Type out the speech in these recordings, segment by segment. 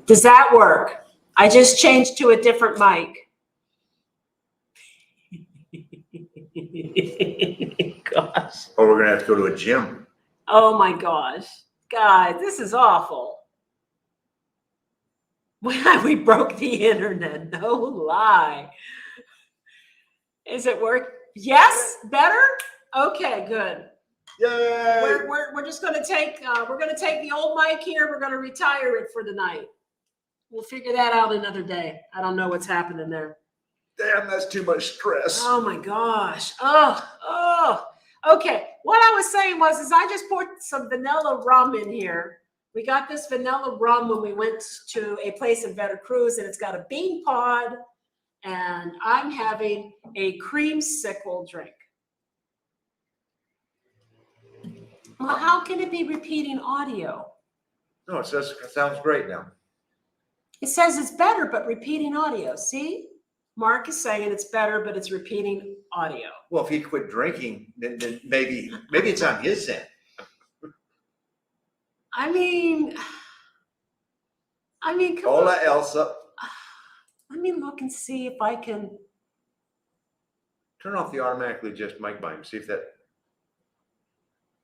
Does that work? I just changed to a different mic. Gosh. Oh, we're gonna have to go to a gym. Oh my gosh. Guys, this is awful. We broke the internet, no lie. Is it work? Yes, better? Okay, good. Yay! We're just gonna take the old mic here, we're gonna retire it for the night. We'll figure that out another day. I don't know what's happening there. Damn, that's too much stress. Oh my gosh. Oh. Okay. What I was saying is I just poured some vanilla rum in here. We got this vanilla rum when we went to a place in Veracruz, and it's got a bean pod, and I'm having a creamsicle drink. Well, how can it be repeating audio? No, it sounds great now. It says it's better, but repeating audio. See? Mark is saying it's better, but it's repeating audio. Well, if he quit drinking, then maybe it's on his end. I mean, come Hola, on. Elsa. Let me look and see if I can. Turn off the automatically adjust mic volume. See if that.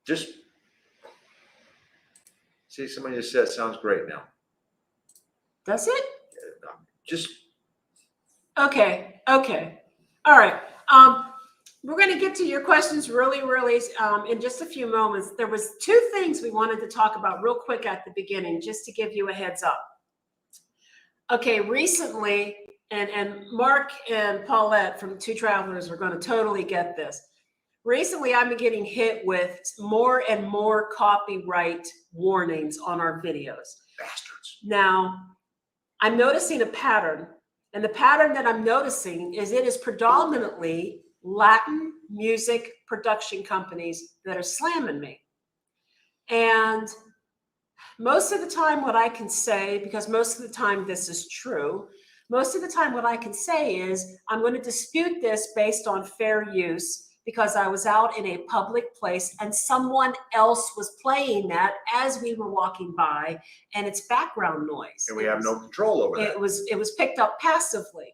Just see, somebody just said it sounds great now. Does it? Just. Okay. All right. We're going to get to your questions really in just a few moments. There was two things we wanted to talk about real quick at the beginning, just to give you a heads up. Okay, recently, and Mark and Paulette from Two Travelers are going to totally get this. Recently, I've been getting hit with more and more copyright warnings on our videos. Bastards. Now, I'm noticing a pattern. And the pattern that I'm noticing is it is predominantly Latin music production companies that are slamming me. And most of the time what I can say, because most of the time this is true, most of the time what I can say is I'm going to dispute this based on fair use because I was out in a public place and someone else was playing that as we were walking by, and it's background noise. And we have no control over that. It was picked up passively.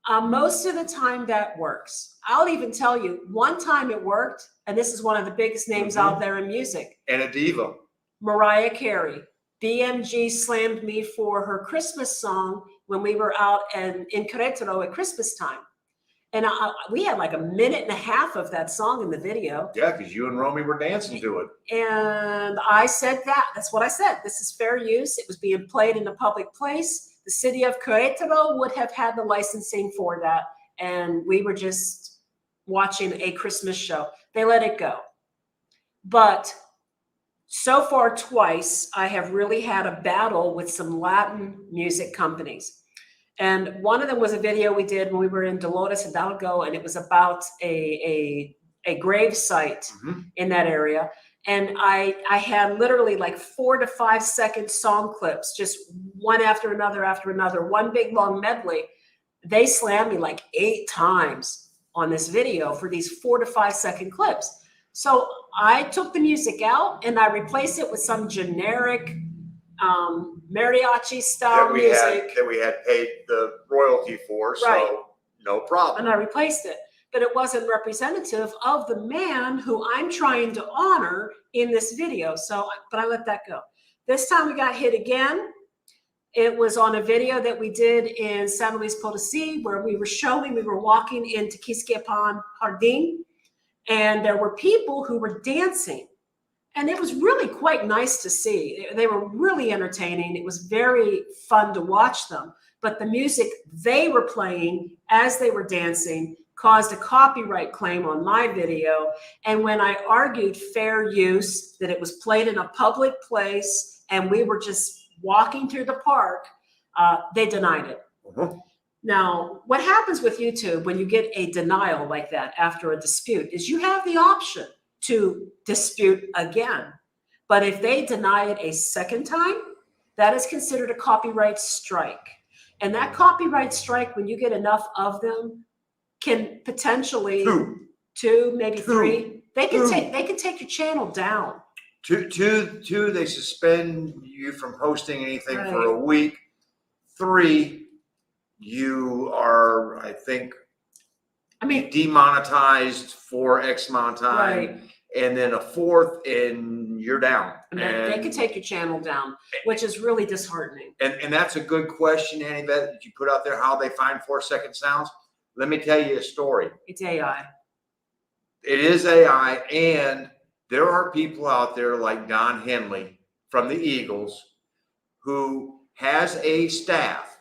Most of the time that works. I'll even tell you, one time it worked, and this is one of the biggest names out there in music. And a diva. Mariah Carey. BMG slammed me for her Christmas song when we were out in Querétaro at Christmas time. And we had like a minute and a half of that song in the video. Yeah, because you and Romy were dancing to it. And I said that's what I said. This is fair use. It was being played in a public place. The city of Querétaro would have had the licensing for that. And we were just watching a Christmas show. They let it go. But so far twice, I have really had a battle with some Latin music companies. And one of them was a video we did when we were in Dolores Hidalgo, and it was about a grave site in that area. And I had literally like 4 to 5 second song clips, just one after another, one big long medley. They slammed me like 8 times on this video for these 4 to 5 second clips. So I took the music out and I replaced it with some generic mariachi style music that we had paid the royalty for, so no problem. And I replaced it, but it wasn't representative of the man who I'm trying to honor in this video. So, but I let that go. This time we got hit again. It was on a video that we did in San Luis Potosí where we were walking into Quisquiapan Jardín, and there were people who were dancing. And it was really quite nice to see. They were really entertaining. It was very fun to watch them. But the music they were playing as they were dancing caused a copyright claim on my video. And when I argued fair use, that it was played in a public place and we were just walking through the park, they denied it. Now, what happens with YouTube when you get a denial like that after a dispute is you have the option to dispute again. But if they deny it a second time, that is considered a copyright strike. And that copyright strike, when you get enough of them, can potentially two, maybe 3. They can take your channel down. Two, they suspend you from posting anything for Right. a week. 3, you are, I think, I mean, demonetized for X amount of time. right. And then a 4th, and you're down. And they could take your channel down, which is really disheartening. And that's a good question, Annie Beth, that you put out there, how they find 4-second sounds. Let me tell you a story. It's AI. It is AI, and there are people out there like Don Henley from the Eagles who has a staff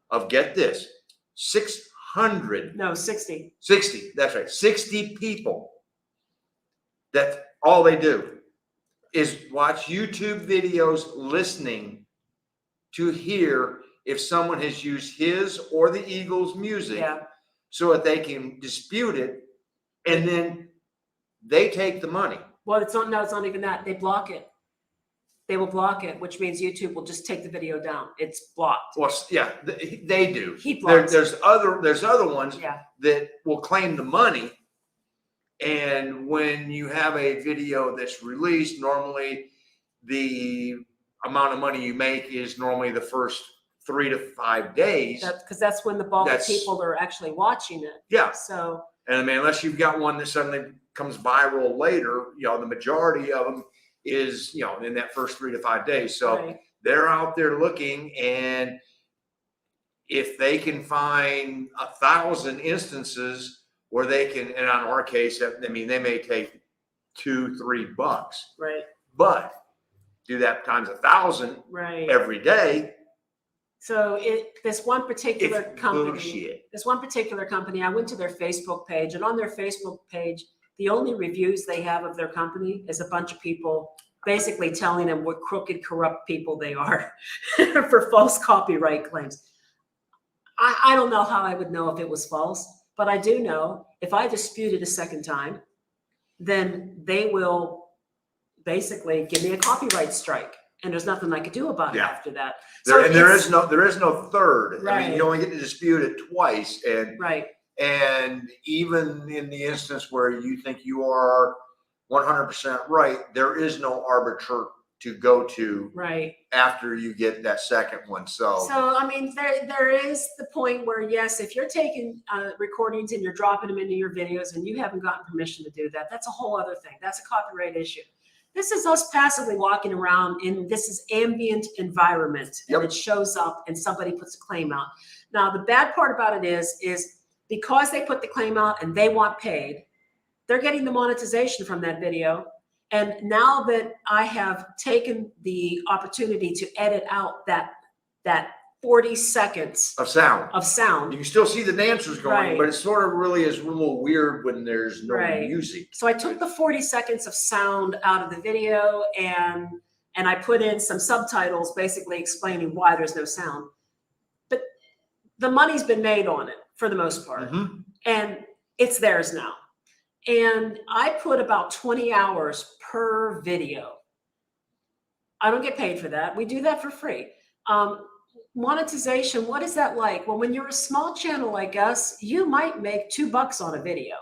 of, get this, 600. No, 60. 60, that's right, 60 people. That's all they do is watch YouTube videos listening to hear if someone has used his or the Eagles music, Yeah. so that they can dispute it, and then they take the money. Well, it's not even that. They block it. They will block it, which means YouTube will just take the video down. It's blocked. Well, yeah, they do. He blocks There's other ones Yeah. that will claim the money. And when you have a video that's released, normally the amount of money you make is normally the first 3 to 5 days. Because that's when the bulk of people are actually watching it. Yeah. So, And I mean, unless you've got one that suddenly comes viral later, the majority of them is, in that first 3 to 5 days. So right. they're out there looking, and if they can find 1,000 instances where they can, and on our case, I mean, they may take $2-3, Right. but do that times 1,000 Right. every day. So this one particular It's company, bullshit. I went to their Facebook page, and on their Facebook page, the only reviews they have of their company is a bunch of people basically telling them what crooked, corrupt people they are for false copyright claims. I don't know how I would know if it was false, but I do know if I dispute it a second time, then they will basically give me a copyright strike. And there's nothing I could do about it after that. There is no third. Right. I mean, you only get to dispute it twice, and right. And even in the instance where you think you are 100% right, there is no arbiter to go to right after you get that second one. So I mean, there is the point where, yes, if you're taking recordings and you're dropping them into your videos and you haven't gotten permission to do that, that's a whole other thing. That's a copyright issue. This is us passively walking around in this is ambient environment, and it shows up and somebody puts a claim out. Now, the bad part about it is because they put the claim out and they want paid, they're getting the monetization from that video. And now that I have taken the opportunity to edit out that 40 seconds of sound, you can still see the dancers going, but it sort of really is a little weird when there's no music. So I took the 40 seconds of sound out of the video and I put in some subtitles basically explaining why there's no sound. But the money's been made on it for the most part. Mm-hmm. And it's theirs now. And I put about 20 hours per video. I don't get paid for that. We do that for free. Monetization, what is that like? Well, when you're a small channel like us, you might make $2 on a video.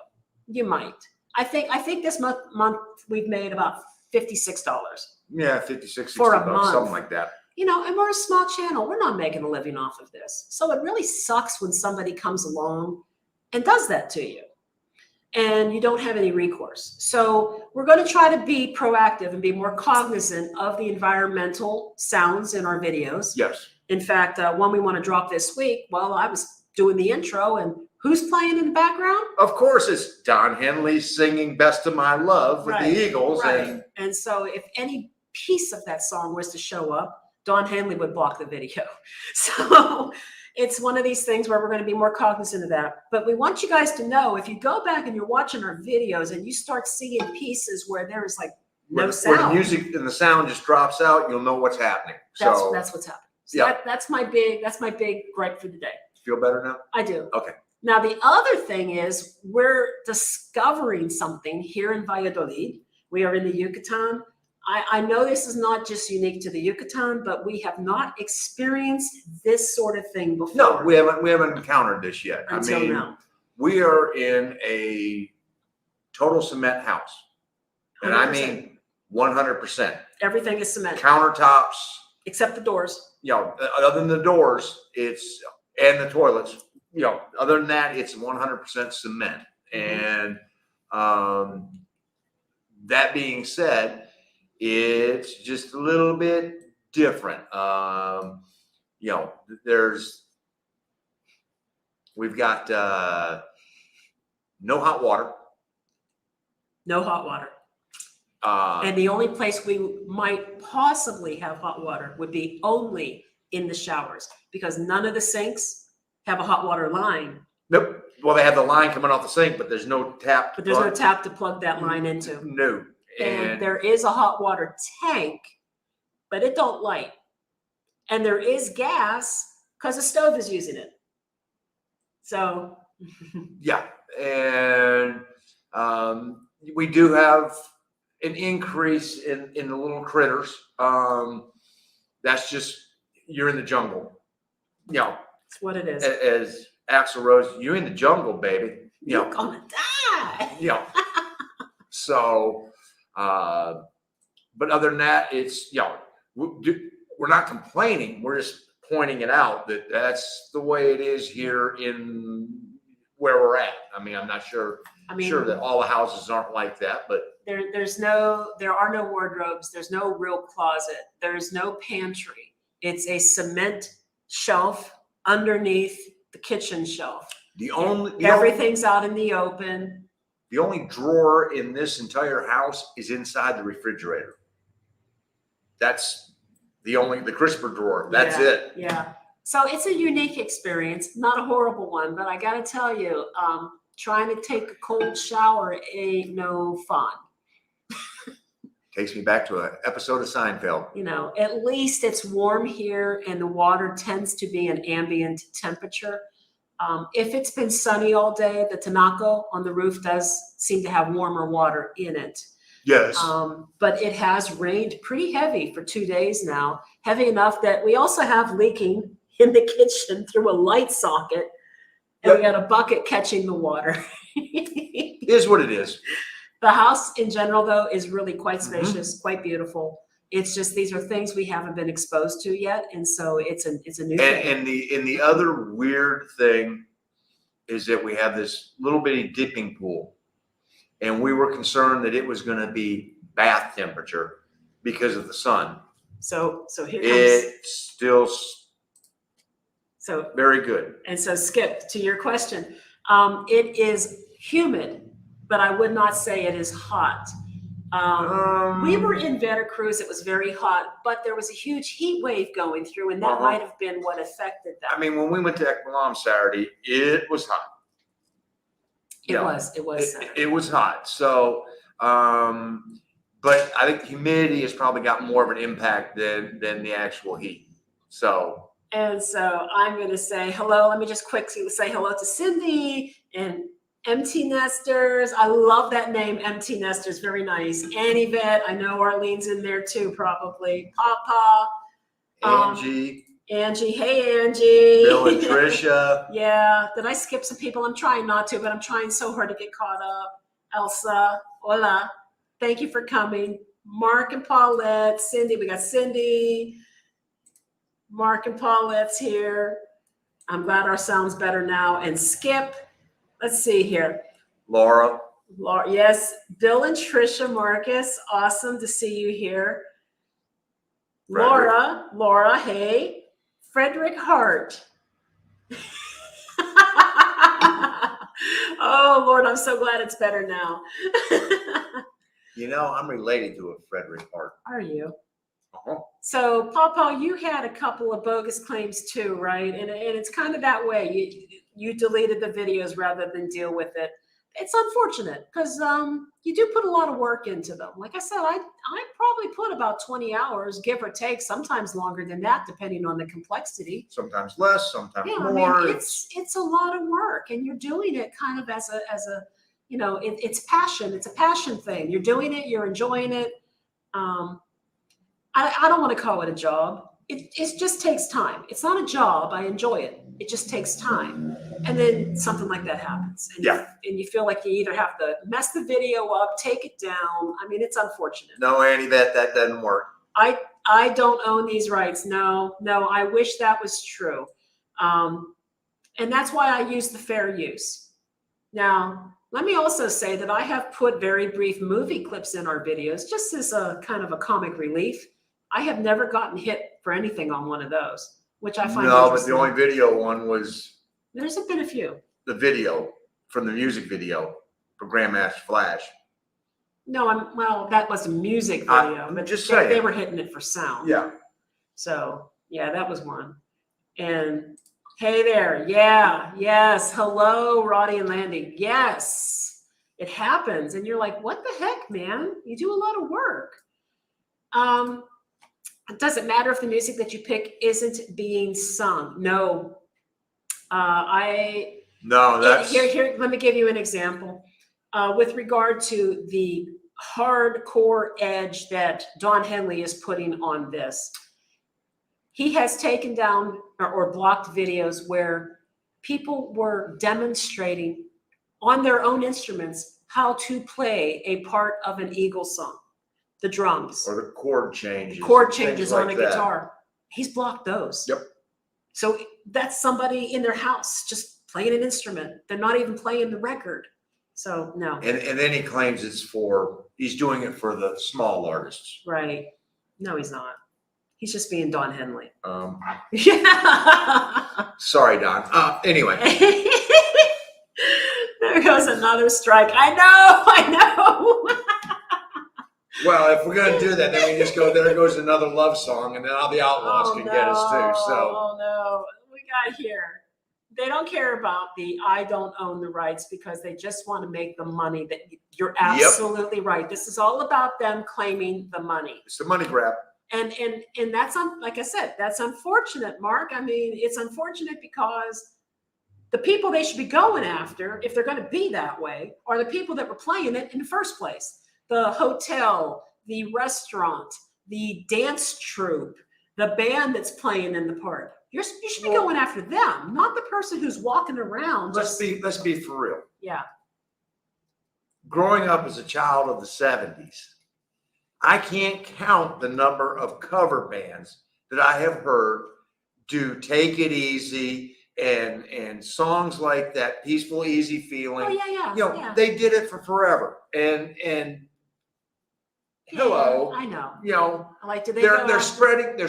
You might. I think this month we've made about $56. Yeah, 56, for $60, a month, something like that. You know, and we're a small channel. We're not making a living off of this. So it really sucks when somebody comes along and does that to you and you don't have any recourse. So we're going to try to be proactive and be more cognizant of the environmental sounds in our videos. Yes. In fact, one we want to drop this week, well, I was doing the intro and who's playing in the background? Of course, it's Don Henley singing Best of My Love with the Eagles. Right. And so if any piece of that song was to show up, Don Henley would block the video. So it's one of these things where we're going to be more cognizant of that. But we want you guys to know, if you go back and you're watching our videos and you start seeing pieces where there is like no sound. Where the music and the sound just drops out, you'll know what's happening. That's what's happening. So that's my big gripe for the day. Feel better now? I do. Okay. Now, the other thing is we're discovering something here in Valladolid. We are in the Yucatan. I know this is not just unique to the Yucatan, but we have not experienced this sort of thing before. No, we haven't encountered this yet. Until now. We are in a total cement house. And 100%. I mean 100%. Everything is cement. Countertops, Except the doors. you know, other than the doors, and the toilets, you know, other than that, it's 100% cement. And that being said, it's just a little bit different. You know, we've got no hot water. No hot water. And the only place we might possibly have hot water would be only in the showers, because none of the sinks have a hot water line. Nope. Well, they have the line coming off the sink, but there's no tap. But there's no tap to plug that line into. No. And there is a hot water tank, but it don't light. And there is gas because the stove is using it. So. Yeah. And we do have an increase in the little critters. That's just, you're in the jungle. You know. That's what it is. As Axl Rose, you're in the jungle, baby. You're gonna die. You know. So, but other than that, it's, you know, we're not complaining. We're just pointing it out that that's the way it is here in where we're at. I mean, I'm not sure. Sure that all the houses aren't like that, but there are no wardrobes. There's no real closet. There's no pantry. It's a cement shelf underneath the kitchen shelf. Everything's out in the open. The only drawer in this entire house is inside the refrigerator. That's the crisper drawer. That's it. Yeah. So it's a unique experience, not a horrible one, but I got to tell you, trying to take a cold shower ain't no fun. Takes me back to an episode of Seinfeld. You know, at least it's warm here and the water tends to be an ambient temperature. If it's been sunny all day, the Tinaco on the roof does seem to have warmer water in it. Yes. But it has rained pretty heavy for 2 days now, heavy enough that we also have leaking in the kitchen through a light socket. And we got a bucket catching the water. It is what it is. The house in general, though, is really quite spacious, quite beautiful. It's just these are things we haven't been exposed to yet, and so it's a new thing. And the other weird thing is that we have this little bitty dipping pool, and we were concerned that it was going to be bath temperature because of the sun. So here comes. It's still so very good. And so, Skip, to your question, it is humid, but I would not say it is hot. We were in Veracruz. It was very hot, but there was a huge heat wave going through, and that might have been what affected that. I mean, when we went to Ekbalam Saturday, it was hot. It was. It was hot. So, but I think humidity has probably got more of an impact than the actual heat. So. And so I'm going to say hello. Let me just quickly say hello to Cindy and Empty Nesters. I love that name, Empty Nesters. Very nice. Annie Vet. I know Arlene's in there too, probably. Papa. Angie. Hey, Angie. Bill and Tricia. Yeah. Did I skip some people? I'm trying not to, but I'm trying so hard to get caught up. Elsa. Hola. Thank you for coming. Mark and Paulette. Cindy. We got Cindy. Mark and Paulette's here. I'm glad our sound's better now. And Skip. Let's see here. Laura, yes. Bill and Tricia Marcus. Awesome to see you here. Frederick. Laura, hey. Frederick Hart. Oh, Lord, I'm so glad it's better now. You know, I'm related to a Frederick Hart. Are you? Uh-huh. So, Papa, you had a couple of bogus claims too, right? And it's kind of that way. You deleted the videos rather than deal with it. It's unfortunate because you do put a lot of work into them. Like I said, I probably put about 20 hours, give or take, sometimes longer than that, depending on the complexity. Sometimes less, sometimes more. I mean, it's a lot of work, and you're doing it kind of as a you know, it's passion. It's a passion thing. You're doing it. You're enjoying it. I don't want to call it a job. it just takes time. It's not a job. I enjoy it. It just takes time. And then something like that happens. And and you feel like you either have to mess the video up, take it down. I mean, it's unfortunate. No, Annie, that doesn't work. I don't own these rights. No, I wish that was true. And that's why I use the fair use. Now, let me also say that I have put very brief movie clips in our videos, just as a kind of a comic relief. I have never gotten hit for anything on one of those, which I find No, but interesting. the only video one was There's been a few. the video from the music video for Grandmaster Flash. No, well, that was a music video, I'm but just they saying. were hitting it for sound. Yeah. So yeah, that was one. And hey there, yeah, yes, hello, Roddy and Landy. Yes, it happens, and you're like, what the heck, man? You do a lot of work. It doesn't matter if the music that you pick isn't being sung. No, No, that's here. Let me give you an example. With regard to the hardcore edge that Don Henley is putting on this, he has taken down or blocked videos where people were demonstrating on their own instruments how to play a part of an Eagles song, the drums, or the chord changes. On a guitar. He's blocked those. Yep. So that's somebody in their house just playing an instrument. They're not even playing the record. So no. And then he claims he's doing it for the small artists. Right. No, he's not. He's just being Don Henley. Yeah. Sorry, Don. Anyway. There goes another strike. I know. Well, if we're going to do that, then we just go, there goes another love song, and then all the Outlaws can get us too. So. Oh, no. We got here. They don't care about the I don't own the rights because they just want to make the money. That you're absolutely right. This is all about them claiming the money. It's a money grab. And that's like I said, that's unfortunate, Mark. I mean, it's unfortunate because the people they should be going after, if they're going to be that way, are the people that were playing it in the first place. The hotel, the restaurant, the dance troupe, the band that's playing in the park. You should be going after them, not the person who's walking around. Let's be for real. Yeah. Growing up as a child of the 70s, I can't count the number of cover bands that I have heard do Take It Easy and songs like that, Peaceful, Easy Feeling. Oh, yeah. You know, they did it for forever. And hello. I know. You know, like, they're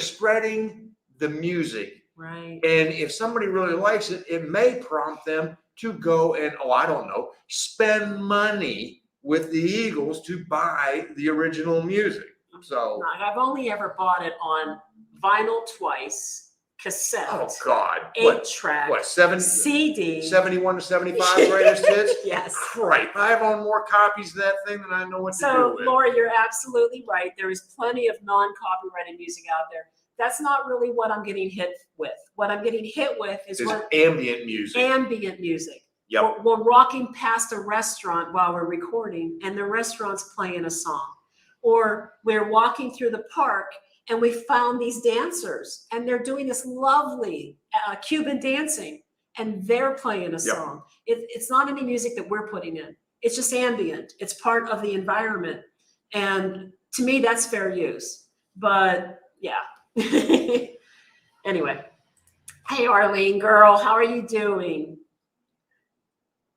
spreading the music. Right. And if somebody really likes it, it may prompt them to go and, I don't know, spend money with the Eagles to buy the original music. So I've only ever bought it on vinyl twice, cassette. Oh God. 8-track. What, CD. 71 to 75 greatest hits? Yes. Right. I've owned more copies of that thing than I know what to do So, with. Laura, you're absolutely right. There is plenty of non-copyrighted music out there. That's not really what I'm getting hit with. What I'm getting hit with is ambient music. Ambient music. Yep. We're walking past a restaurant while we're recording, and the restaurant's playing a song. Or we're walking through the park, and we found these dancers, and they're doing this lovely Cuban dancing, and they're playing a song. It's not any music that we're putting in. It's just ambient. It's part of the environment. And to me, that's fair use. But yeah. Anyway. Hey, Arlene, girl, how are you doing?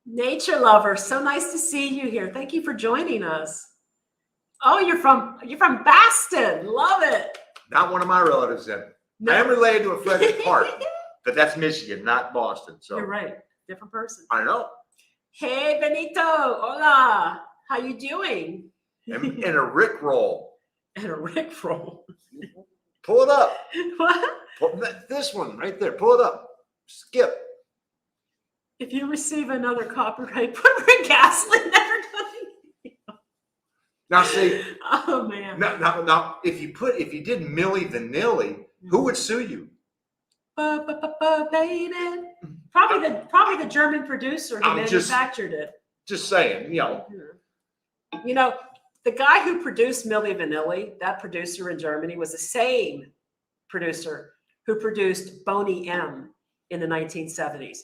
Nature lover, so nice to see you here. Thank you for joining us. Oh, you're from Baston. Love it. Not one of my relatives then. No. I am related to a Frederick Park, but that's Michigan, not Boston. So you're right. Different person. I know. Hey, Benito. Hola. How you doing? And a Rick roll. And a Rick roll. Pull it up. What? This one right there. Pull it up. Skip. If you receive another copyright, put Rick Astley. Never going. Now see. Oh man. Now, if you did Milli Vanilli, who would sue you? Baby. Probably the German producer who manufactured it. Just saying, you know. You know, the guy who produced Milli Vanilli, that producer in Germany, was the same producer who produced Boney M in the 1970s.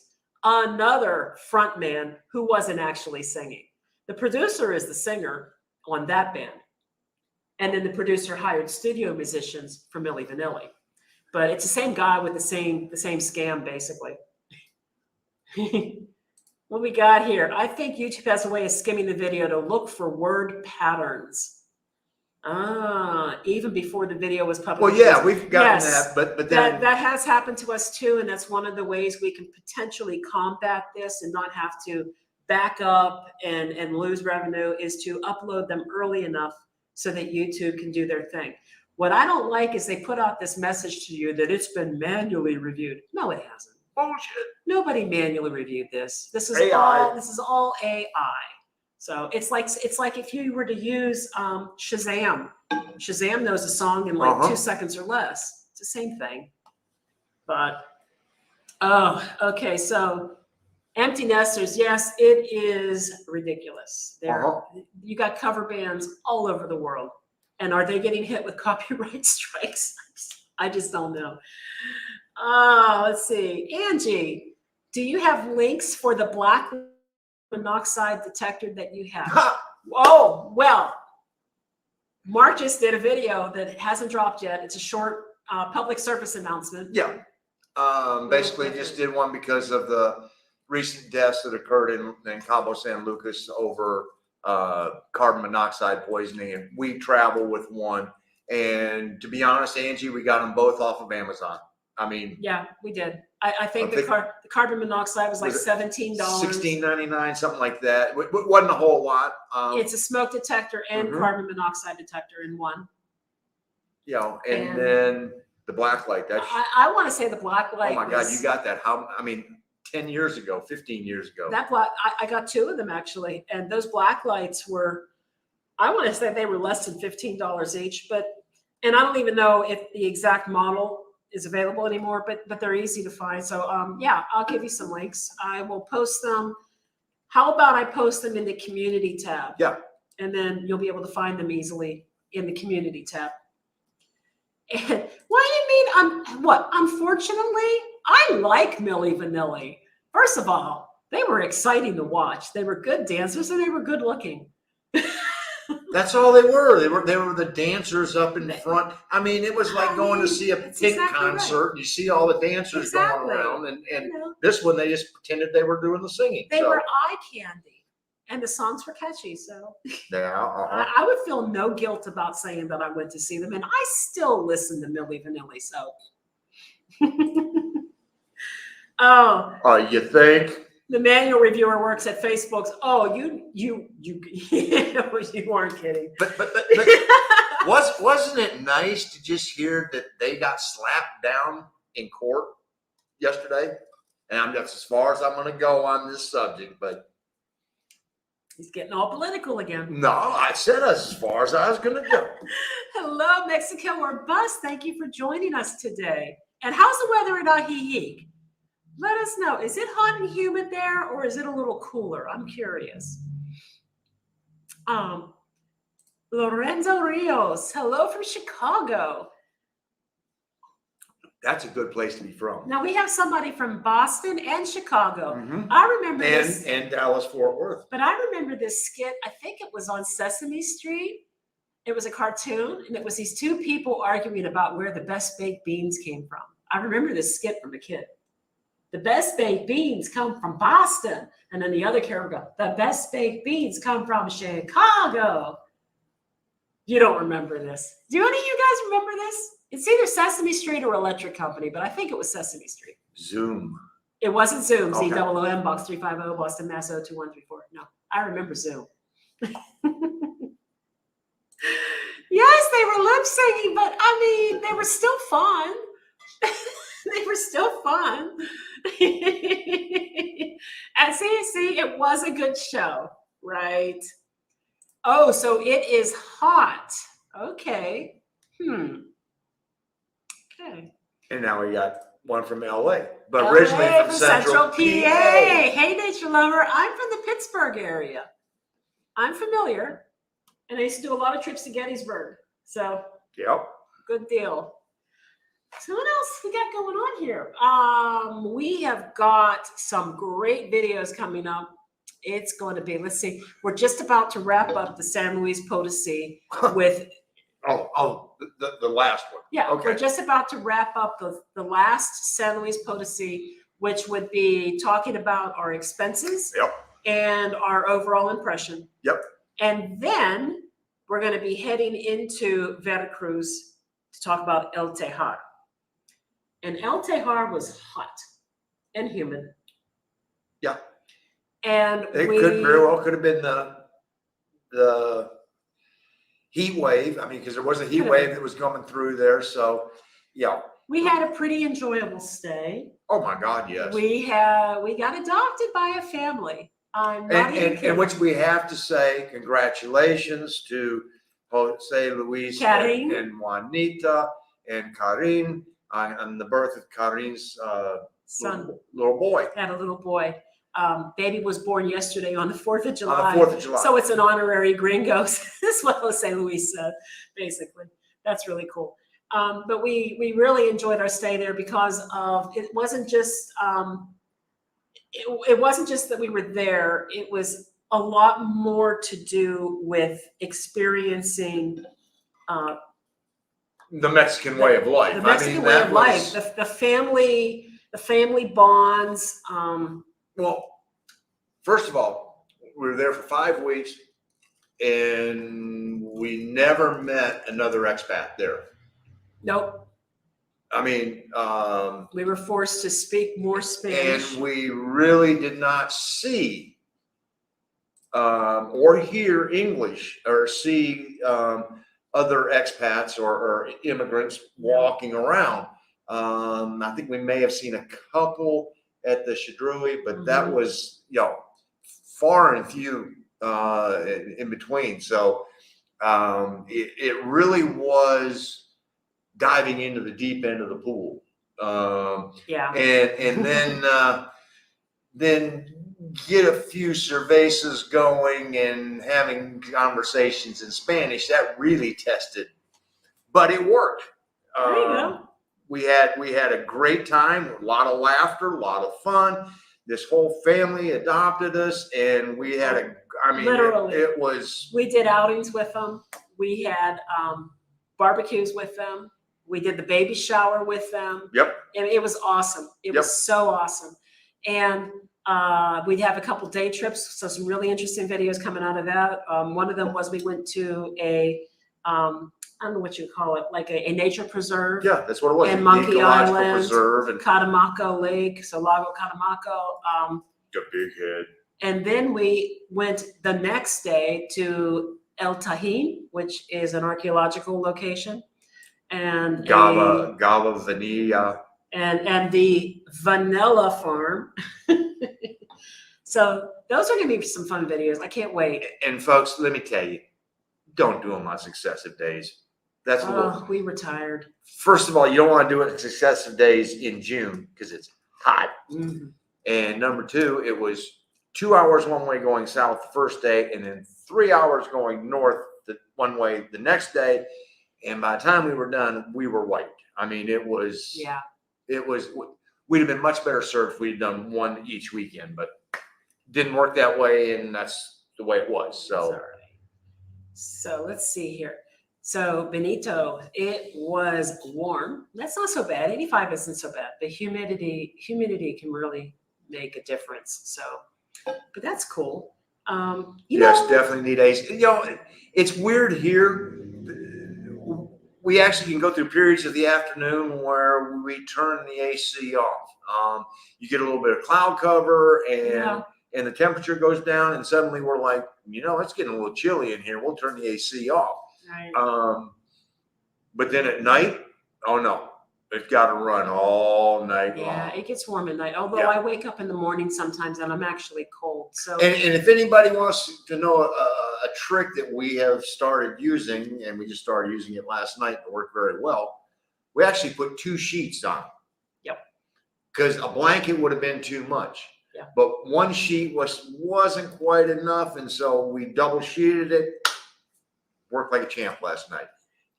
Another frontman who wasn't actually singing. The producer is the singer on that band. And then the producer hired studio musicians for Milli Vanilli. But it's the same guy with the same scam, basically. What we got here? I think YouTube has a way of skimming the video to look for word patterns. Even before the video was published. Well, yeah, we've gotten that, but then that has happened to us too, and that's one of the ways we can potentially combat this and not have to back up and lose revenue, is to upload them early enough so that YouTube can do their thing. What I don't like is they put out this message to you that it's been manually reviewed. No, it hasn't. bullshit. Nobody manually reviewed this. This is AI. all AI. So it's like if you were to use Shazam. Shazam knows a song in like 2 seconds or less. It's the same thing. But okay. So empty nesters, yes, it is ridiculous. You got cover bands all over the world. And are they getting hit with copyright strikes? I just don't know. Let's see. Angie, do you have links for the black monoxide detector that you have? Oh, well, Mark just did a video that hasn't dropped yet. It's a short public service announcement. Yeah. Basically just did one because of the recent deaths that occurred in Cabo San Lucas over carbon monoxide poisoning. And we travel with one. And to be honest, Angie, we got them both off of Amazon. I mean, yeah, we did. I think the carbon monoxide was like $17. $16.99, something like that. It wasn't a whole lot. It's a smoke detector and carbon monoxide detector in one. You know, and then the black light. That's I want to say the black light. Oh my God, you got that? How? I mean, 10 years ago, 15 years ago. That black, I got 2 of them actually, and those black lights were, I want to say they were less than $15 each, and I don't even know if the exact model is available anymore, but they're easy to find. So yeah, I'll give you some links. I will post them. How about I post them in the community tab? Yeah. And then you'll be able to find them easily in the community tab. And what do you mean? What? Unfortunately, I like Milli Vanilli. First of all, they were exciting to watch. They were good dancers and they were good looking. That's all they were. They were the dancers up in the front. I mean, it was like going to see a Pink concert. Right. You see all the dancers going around, and this one they just pretended they were doing the singing. They were eye candy, and the songs were catchy. So yeah, I would feel no guilt about saying that I went to see them, and I still listen to Milli Vanilli. So, you think? The manual reviewer works at Facebook's. Oh, you weren't kidding. But wasn't it nice to just hear that they got slapped down in court yesterday? And that's as far as I'm going to go on this subject. But he's getting all political again. No, I said as far as I was going to go. Hello, Mexico or Bus. Thank you for joining us today. And how's the weather in Ajijic? Let us know. Is it hot and humid there, or is it a little cooler? I'm curious. Lorenzo Rios, hello from Chicago. That's a good place to be from. Now we have somebody from Boston and Chicago. I remember this. And Dallas, Fort Worth. But I remember this skit. I think it was on Sesame Street. It was a cartoon, and it was these 2 people arguing about where the best baked beans came from. I remember this skit from a kid. The best baked beans come from Boston. And then the other character goes, the best baked beans come from Chicago. You don't remember this. Do any of you guys remember this? It's either Sesame Street or Electric Company, but I think it was Sesame Street. Zoom. It wasn't Zoom. Okay. ZOOM, Box 350, Boston, Mass. 02134. No, I remember Zoom. Yes, they were lip syncing, but I mean, they were still fun. They were still fun. And see, it was a good show, right? Oh, so it is hot. Okay. Okay. And now we got one from LA, but LA originally from Central PA. Hey, nature lover. I'm from the Pittsburgh area. I'm familiar, and I used to do a lot of trips to Gettysburg. So, Yep. good deal. So what else we got going on here? We have got some great videos coming up. It's going to be, let's see, we're just about to wrap up the San Luis Potosi with. The last one. Yeah, Okay. we're just about to wrap up the last San Luis Potosi, which would be talking about our expenses. Yep. And our overall impression. Yep. And then we're going to be heading into Veracruz to talk about El Tejar. And El Tejar was hot and humid. Yeah. And it could have been the heat wave. I mean, because there was a heat wave that was coming through there. So, yeah. We had a pretty enjoyable stay. Oh my God, yes. We got adopted by a family. And which we have to say congratulations to Jose Luis and Juanita and Karin on the birth of Karin's son, little boy. Had a little boy. Baby was born yesterday on the 4th of July. On the 4th of July. So it's an honorary Gringos. That's what Jose Luis said, basically. That's really cool. But we really enjoyed our stay there because of it wasn't just it wasn't just that we were there. It was a lot more to do with experiencing the Mexican way of life. The Mexican way of life. The family bonds. Well, first of all, we were there for 5 weeks, and we never met another expat there. Nope. I mean, we were forced to speak more Spanish. And we really did not see or hear English or see other expats or immigrants walking around. I think we may have seen a couple at the Shadrui, but that was, far and few in between. So it really was diving into the deep end of the pool. And then get a few cervezas going and having conversations in Spanish. That really tested, but it worked. There you go. We had a great time, a lot of laughter, a lot of fun. This whole family adopted us, and we had literally, it was. We did outings with them. We had barbecues with them. We did the baby shower with them. Yep. And it was awesome. It was so awesome. And we'd have a couple day trips. So some really interesting videos coming out of that. One of them was we went to a, I don't know what you call it, like a nature preserve. Yeah, that's what it was. And Monkey Island, Preserve and Catemaco Lake, so Lago Catemaco. The big head. And then we went the next day to El Tajín, which is an archaeological location. And Gava Vanilla. And the Vanilla Farm. So those are going to be some fun videos. I can't wait. And folks, let me tell you, don't do them on successive days. That's we retired. First of all, you don't want to do it on successive days in June because it's hot. Mm-hmm. And number 2, it was 2 hours one way going south the first day, and then 3 hours going north one way the next day. And by the time we were done, we were wiped. I mean, it was. Yeah. It was. We'd have been much better served if we'd done one each weekend, but didn't work that way, and that's the way it was. So. So let's see here. So Benito, it was warm. That's not so bad. 85 isn't so bad. The humidity can really make a difference. So, but that's cool. Yes, definitely need AC. It's weird here. We actually can go through periods of the afternoon where we turn the AC off. You get a little bit of cloud cover and the temperature goes down, and suddenly we're like, it's getting a little chilly in here. We'll turn the AC off. Right. But then at night, oh no, it's got to run all night long. Yeah, it gets warm at night. Although I wake up in the morning sometimes and I'm actually cold. So. And if anybody wants to know a trick that we have started using, and we just started using it last night, and it worked very well. We actually put 2 sheets on. Yep. Because a blanket would have been too much. Yeah. But 1 sheet wasn't quite enough, and so we double sheeted it. Worked like a champ last night.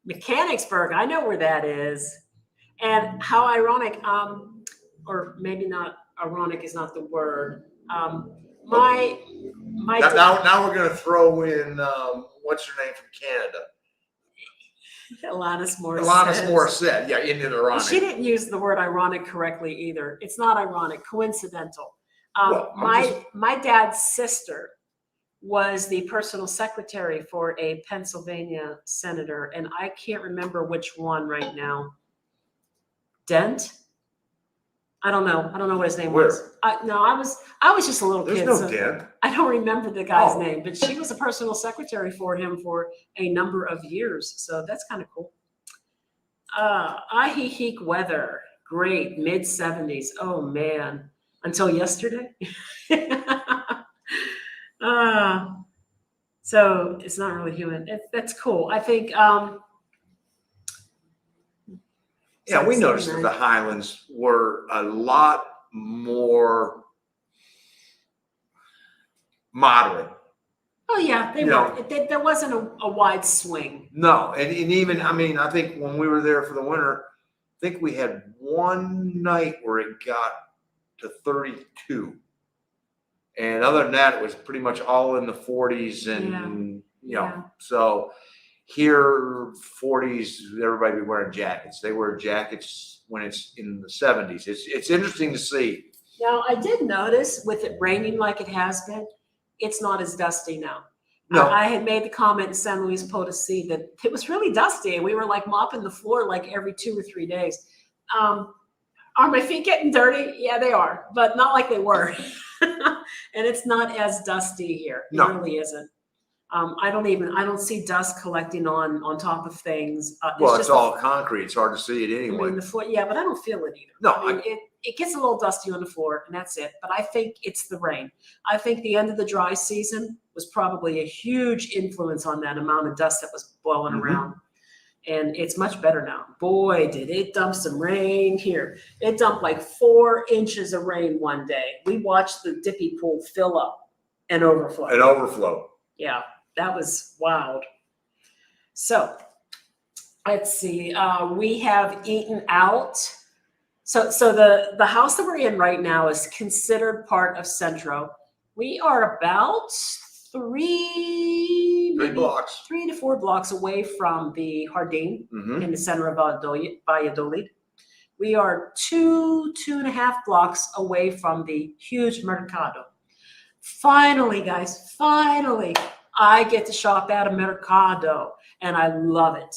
Mechanicsburg, I know where that is. And how ironic, or maybe not ironic is not the word. My Now we're going to throw in what's her name from Canada? Alanis Alanis Morissette. Yeah, into the ironic. She didn't use the word ironic correctly either. It's not ironic, coincidental. Well, my dad's sister was the personal secretary for a Pennsylvania senator, and I can't remember which one right now. Dent? I don't know. I don't know what his name was. No, I was just a little kid. There's no Dent. I don't remember the guy's name, but she was a personal secretary for him for a number of years. So that's kind of cool. Ahihic weather. Great. Mid-70s. Oh, man. Until yesterday. So it's not really humid. That's cool. I think. Yeah, we noticed that the Highlands were a lot more moderate. Oh yeah, they were. There wasn't a wide swing. No, and even I think when we were there for the winter, I think we had one night where it got to 32, and other than that, it was pretty much all in the 40s, and so. Here, 40s, everybody be wearing jackets. They wear jackets when it's in the 70s. It's interesting to see. Now, I did notice with it raining like it has been, it's not as dusty now. No. I had made the comment in San Luis Potosí that it was really dusty, and we were like mopping the floor like every 2 or 3 days. Are my feet getting dirty? Yeah, they are, but not like they were. And it's not as dusty here. It really isn't. I don't see dust collecting on top of things. It's all concrete. It's hard to see it anyway. I mean, but I don't feel it either. No, it gets a little dusty on the floor, and that's it. But I think it's the rain. I think the end of the dry season was probably a huge influence on that amount of dust that was blowing around. And it's much better now. Boy, did it dump some rain here. It dumped like 4 inches of rain one day. We watched the Dippy Pool fill up and overflow. Yeah. That was wild. So let's see. We have eaten out. So the house that we're in right now is considered part of Centro. We are about 3 to 4 blocks away from the Jardín in the center of Valladolid. We are 2.5 blocks away from the huge Mercado. Finally, guys, I get to shop at a Mercado, and I love it.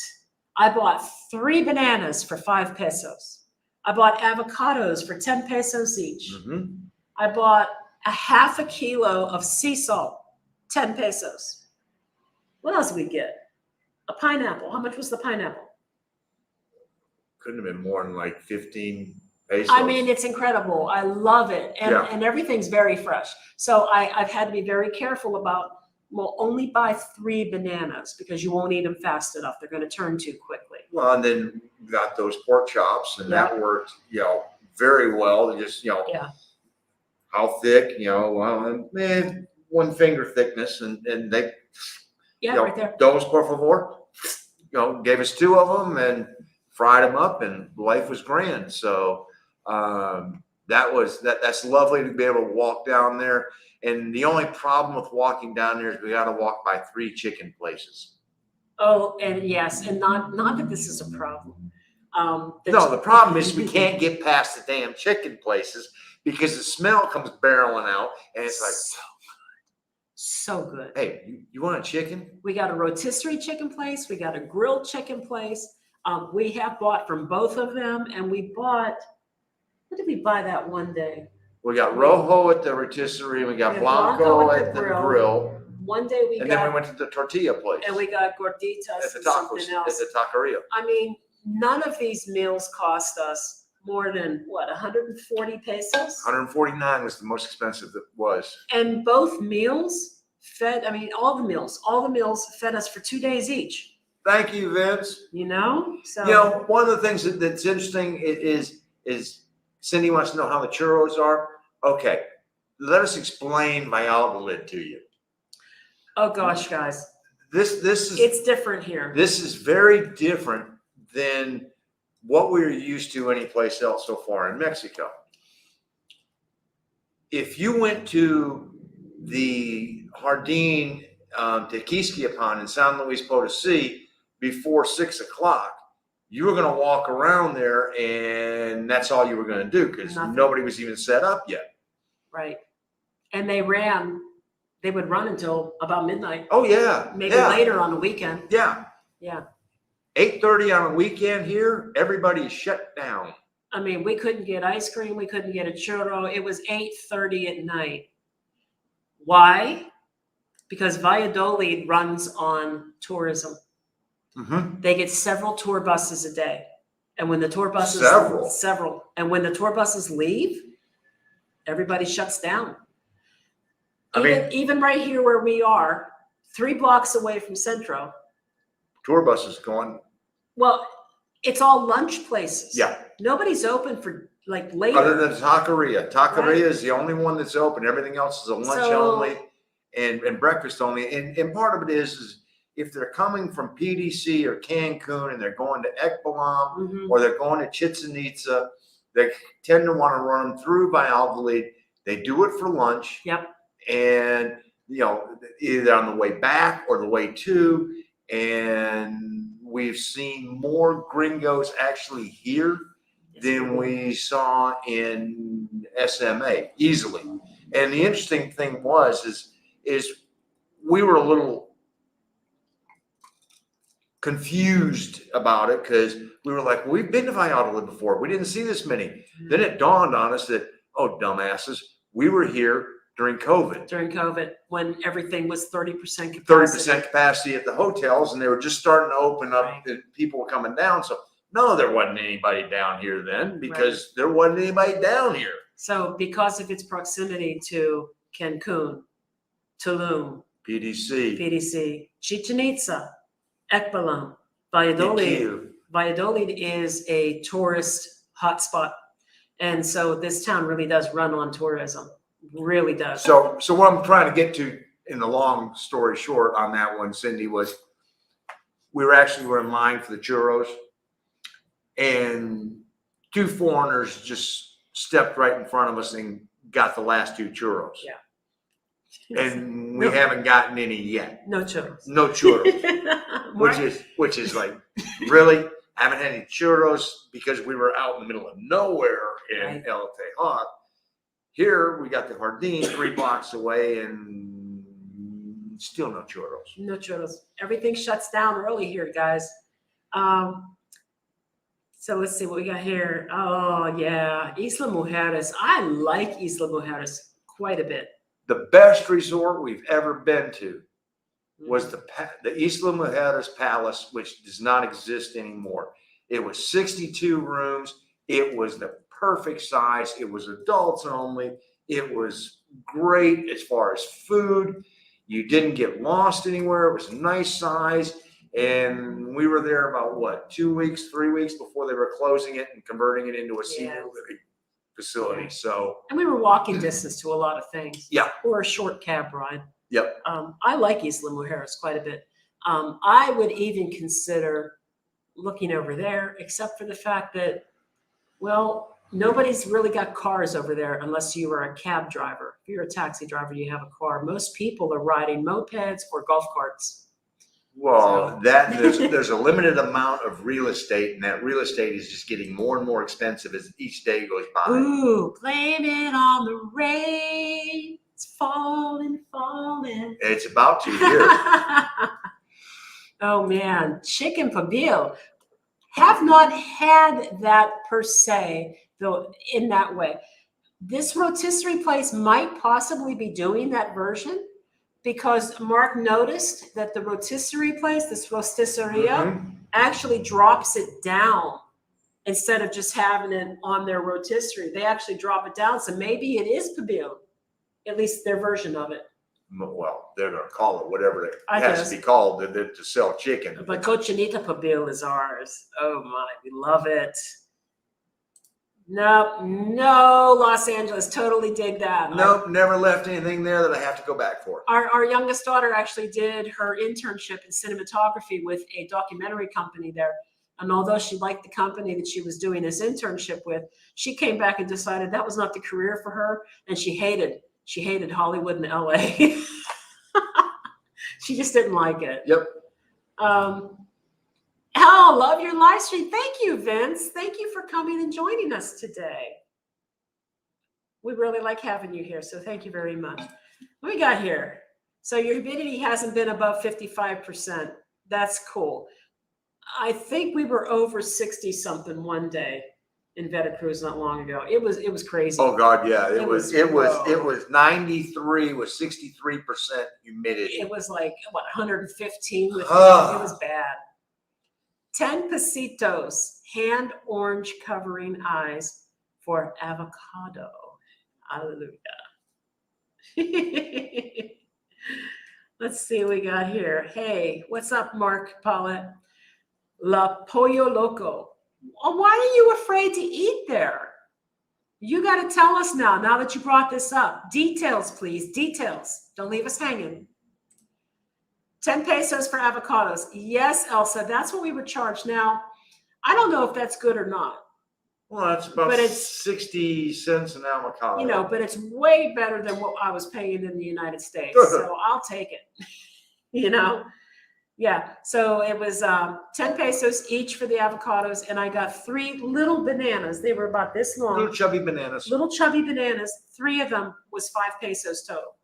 I bought 3 bananas for 5 pesos. I bought avocados for 10 pesos each. I bought a half a kilo of sea salt, 10 pesos. What else did we get? A pineapple. How much was the pineapple? Couldn't have been more than like 15 pesos. I mean, it's incredible. I love it. And everything's very fresh. So I've had to be very careful about, only buy 3 bananas because you won't eat them fast enough. They're going to turn too quickly. Well, and then we got those pork chops, and that worked, very well. Just, how thick, man, 1 finger thickness, and they, right there. Dos por favor, gave us 2 of them and fried them up, and life was grand. So that's lovely to be able to walk down there. And the only problem with walking down there is we got to walk by 3 chicken places. Oh, and yes, and not that this is a problem. The problem is we can't get past the damn chicken places because the smell comes barreling out, and it's like so good. Hey, you want a chicken? We got a rotisserie chicken place. We got a grilled chicken place. We have bought from both of them, and we bought. What did we buy that one day? We got Rojo at the rotisserie. We got Blanco at the grill. One day then we went to the tortilla place. And we got gorditas at the tacos, at the taqueria. I mean, none of these meals cost us more than 140 pesos? 149 was the most expensive that was. And both meals all the meals fed us for 2 days each. Thank you, Vince. So one of the things that's interesting is Cindy wants to know how the churros are. Okay, let us explain Valladolid to you. Oh gosh, guys. This is it's different here. This is very different than what we're used to anyplace else so far in Mexico. If you went to the Jardín de Quisquiapan in San Luis Potosí before 6 o'clock, you were going to walk around there and that's all you were going to do because nobody was even set up yet. Right. And they would run until about midnight. Oh, yeah. Maybe later on the weekend. Yeah. Yeah. 8:30 on a weekend here, everybody's shut down. I mean, we couldn't get ice cream. We couldn't get a churro. It was 8:30 at night. Why? Because Valladolid runs on tourism. Mm-hmm. They get several tour buses a day. And when the tour buses... Several. And when the tour buses leave, everybody shuts down. Even right here where we are, 3 blocks away from Centro. Tour buses going. Well, it's all lunch places. Yeah. Nobody's open for like later. Other than Taqueria. Taqueria is the only one that's open. Everything else is a lunch only and breakfast only. And part of it is if they're coming from PDC or Cancun and they're going to Ekbalam or they're going to Chichen Itza, they tend to want to run them through Valladolid. They do it for lunch. Yep. And, either on the way back or the way to. And we've seen more gringos actually here than we saw in SMA easily. And the interesting thing is we were a little confused about it because we were like, we've been to Valladolid before. We didn't see this many. Then it dawned on us that, oh, dumbasses, we were here during COVID, when everything was 30% capacity. 30% capacity at the hotels, and they were just starting to open up and people were coming down. So no, there wasn't anybody down here then because there wasn't anybody down here. So because of its proximity to Cancun, Tulum, PDC, Chichen Itza, Ekbalam, Valladolid is a tourist hotspot. And so this town really does run on tourism. Really does. So what I'm trying to get to in the long story short on that one, Cindy, was we were in line for the churros and 2 foreigners just stepped right in front of us and got the last 2 churros. Yeah. And we haven't gotten any yet. No churros. No churros. which is like, really? Haven't had any churros because we were out in the middle of nowhere in El Tejar. Here we got the Jardín 3 blocks away and still no churros. No churros. Everything shuts down early here, guys. So let's see what we got here. Oh, yeah. Isla Mujeres. I like Isla Mujeres quite a bit. The best resort we've ever been to was the Isla Mujeres Palace, which does not exist anymore. It was 62 rooms. It was the perfect size. It was adults only. It was great as far as food. You didn't get lost anywhere. It was a nice size. And we were there about 2 weeks, 3 weeks before they were closing it and converting it into a senior living facility. So, and we were walking distance to a lot of things. Yeah. Or a short cab ride. Yep. I like Isla Mujeres quite a bit. I would even consider looking over there, except for the fact that, well, nobody's really got cars over there unless you are a cab driver. If you're a taxi driver, you have a car. Most people are riding mopeds or golf carts. Well, there's a limited amount of real estate, and that real estate is just getting more and more expensive as each day goes by. Ooh, blame it on the rain. It's falling. It's about to here. Oh, man. Chicken pabil. Have not had that per se, though, in that way. This rotisserie place might possibly be doing that version because Mark noticed that the rotisserie place, this rotisseria, actually drops it down instead of just having it on their rotisserie. They actually drop it down. So maybe it is pabil, at least their version of it. Well, they're going to call it whatever it has to be called to sell chicken. But cochinita pabil is ours. Oh my, we love it. No, Los Angeles, totally dig that. Nope, never left anything there that I have to go back for. Our youngest daughter actually did her internship in cinematography with a documentary company there. And although she liked the company that she was doing this internship with, she came back and decided that was not the career for her. And she hated Hollywood and LA. She just didn't like it. Yep. Love your live stream. Thank you, Vince. Thank you for coming and joining us today. We really like having you here, so thank you very much. What we got here? So your humidity hasn't been above 55%. That's cool. I think we were over 60 something one day in Veracruz not long ago. It was crazy. Oh God, yeah. It was 93 with 63% humidity. It was like what 115 with it was bad. 10 pesitos, hand orange covering eyes for avocado. Hallelujah. Let's see what we got here. Hey, what's up, Mark Paulette? La Pollo Loco. Oh, why are you afraid to eat there? You got to tell us now that you brought this up. Details, please. Details. Don't leave us hanging. 10 pesos for avocados. Yes, Elsa, that's what we were charged. Now, I don't know if that's good or not. Well, that's about 60 cents an avocado. You know, but it's way better than what I was paying in the United States. So I'll take it. You know? Yeah. So it was 10 pesos each for the avocados. And I got 3 little bananas. They were about this long. Little chubby bananas. Little chubby bananas. 3 of them was 5 pesos total.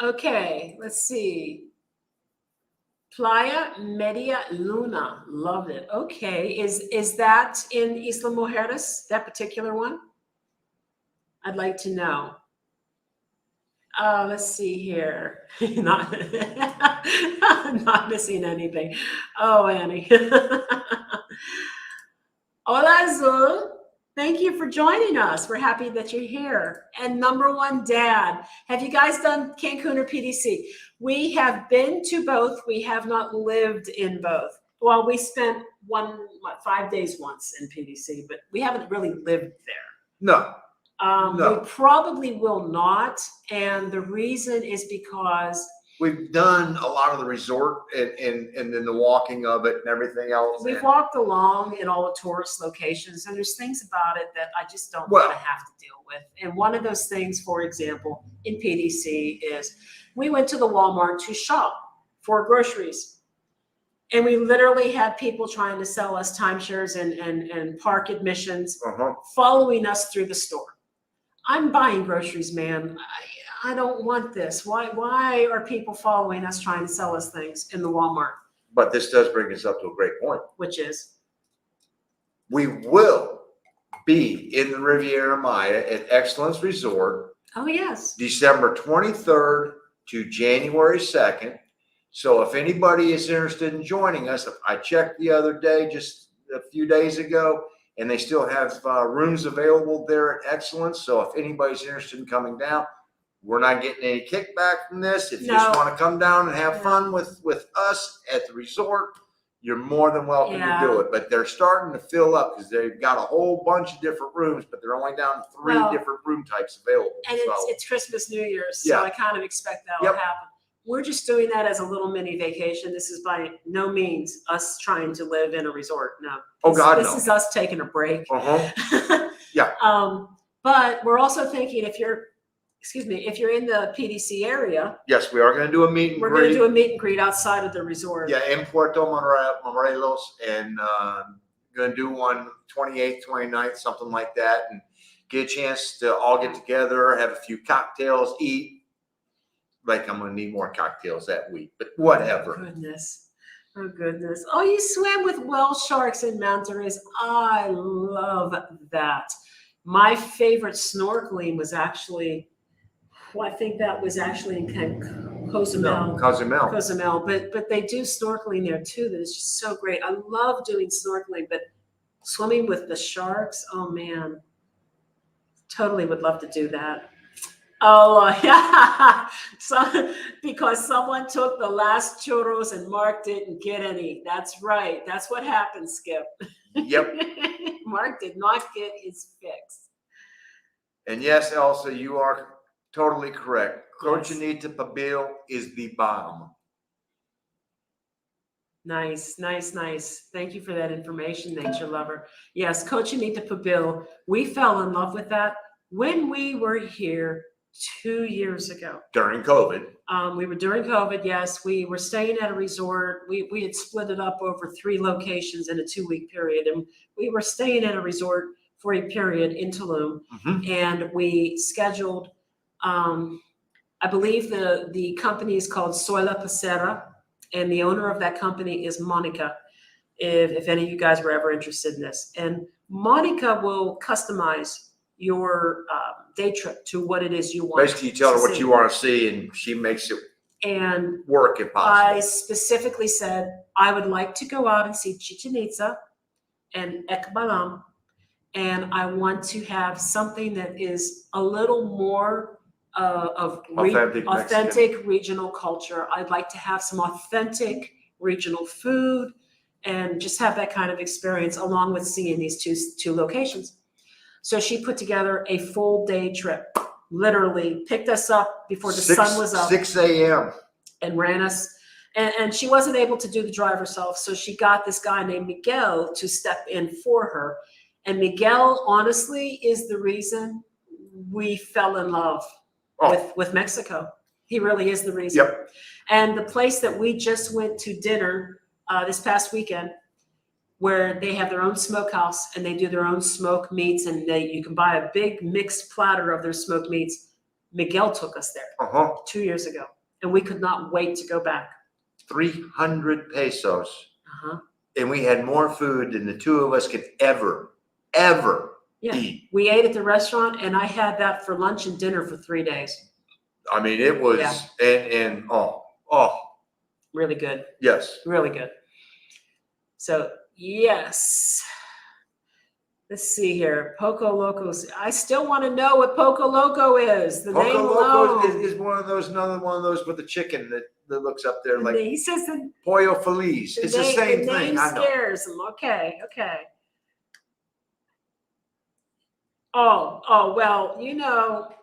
Okay. Let's see. Playa Media Luna. Loved it. Okay. Is that in Isla Mujeres, that particular one? I'd like to know. Let's see here. not missing anything. Oh, Annie. Hola, Azul. Thank you for joining us. We're happy that you're here. And number one, Dad. Have you guys done Cancun or PDC? We have been to both. We have not lived in both. Well, we spent 5 days once in PDC, but we haven't really lived there. No. We probably will not. And the reason is because we've done a lot of the resort and then the walking of it and everything else. We've walked along in all the tourist locations, and there's things about it that I just don't want to have to deal with. And one of those things, for example, in PDC is we went to the Walmart to shop for groceries. And we literally had people trying to sell us timeshares and park admissions, following us through the store. I'm buying groceries, man. I don't want this. Why are people following us trying to sell us things in the Walmart? But this does bring us up to a great point. Which is? We will be in the Riviera Maya at Excellence Resort. Oh, yes. December 23rd to January 2nd. So if anybody is interested in joining us, I checked the other day, just a few days ago, and they still have rooms available there at Excellence. So if anybody's interested in coming down, we're not getting any kickback from this. If you just want to come down and have fun with us at the resort, you're more than welcome to do it. But they're starting to fill up because they've got a whole bunch of different rooms, but they're only down to 3 different room types available. And it's Christmas, New Year's, so I kind of expect that'll happen. We're just doing that as a little mini vacation. This is by no means us trying to live in a resort. No. This is us taking a break. Yeah. But we're also thinking if you're in the PDC area. Yes, we are going to do a meet and greet. We're going to do a meet and greet outside of the resort. Yeah, in Puerto Morelos, and going to do one 28th, 29th, something like that, and get a chance to all get together, have a few cocktails, eat. Like I'm going to need more cocktails that week, but whatever. Oh, goodness. Oh, you swam with whale sharks in manta rays. I love that. My favorite snorkeling was actually, I think that was actually in Cozumel. Cozumel. But they do snorkeling there too. That is just so great. I love doing snorkeling, but swimming with the sharks, oh man, totally would love to do that. Oh, yeah. So, because someone took the last churros and Mark didn't get any. That's right. That's what happened, Skip. Yep. Mark did not get his fix. And yes, Elsa, you are totally correct. Cochinita Pibil is the bomb. Nice, nice, nice. Thank you for that information, nature lover. Yes, Cochinita Pibil. We fell in love with that when we were here 2 years ago. During COVID. We were during COVID. Yes, we were staying at a resort. We had split it up over 3 locations in a 2-week period, and we were staying at a resort for a period in Tulum, and we scheduled. I believe the company is called Soy La Pecera, and the owner of that company is Monica. If any of you guys were ever interested in this, and Monica will customize your day trip to what it is you want. Basically, you tell her what you want to see, and she makes it work if possible. I specifically said I would like to go out and see Chichen Itza and Ekbalam, and I want to have something that is a little more of authentic regional culture. I'd like to have some authentic regional food and just have that kind of experience along with seeing these two locations. So she put together a full day trip, literally picked us up before the sun was up. 6 a.m. And ran us. And she wasn't able to do the drive herself. So she got this guy named Miguel to step in for her. And Miguel, honestly, is the reason we fell in love with Mexico. He really is the reason. Yep. And the place that we just went to dinner this past weekend, where they have their own smokehouse and they do their own smoked meats, and you can buy a big mixed platter of their smoked meats. Miguel took us there 2 years ago, and we could not wait to go back. 300 pesos. And we had more food than the two of us could ever eat. We ate at the restaurant, and I had that for lunch and dinner for 3 days. I mean, it was, and really good. Yes. Really good. So, yes. Let's see here. Poco Locos. I still want to know what Poco Loco is. The name Poco Loco is another one of those with the chicken that looks up there like he says Pollo Feliz. It's the same thing. I know. Scares him. Okay. Oh, well, you know,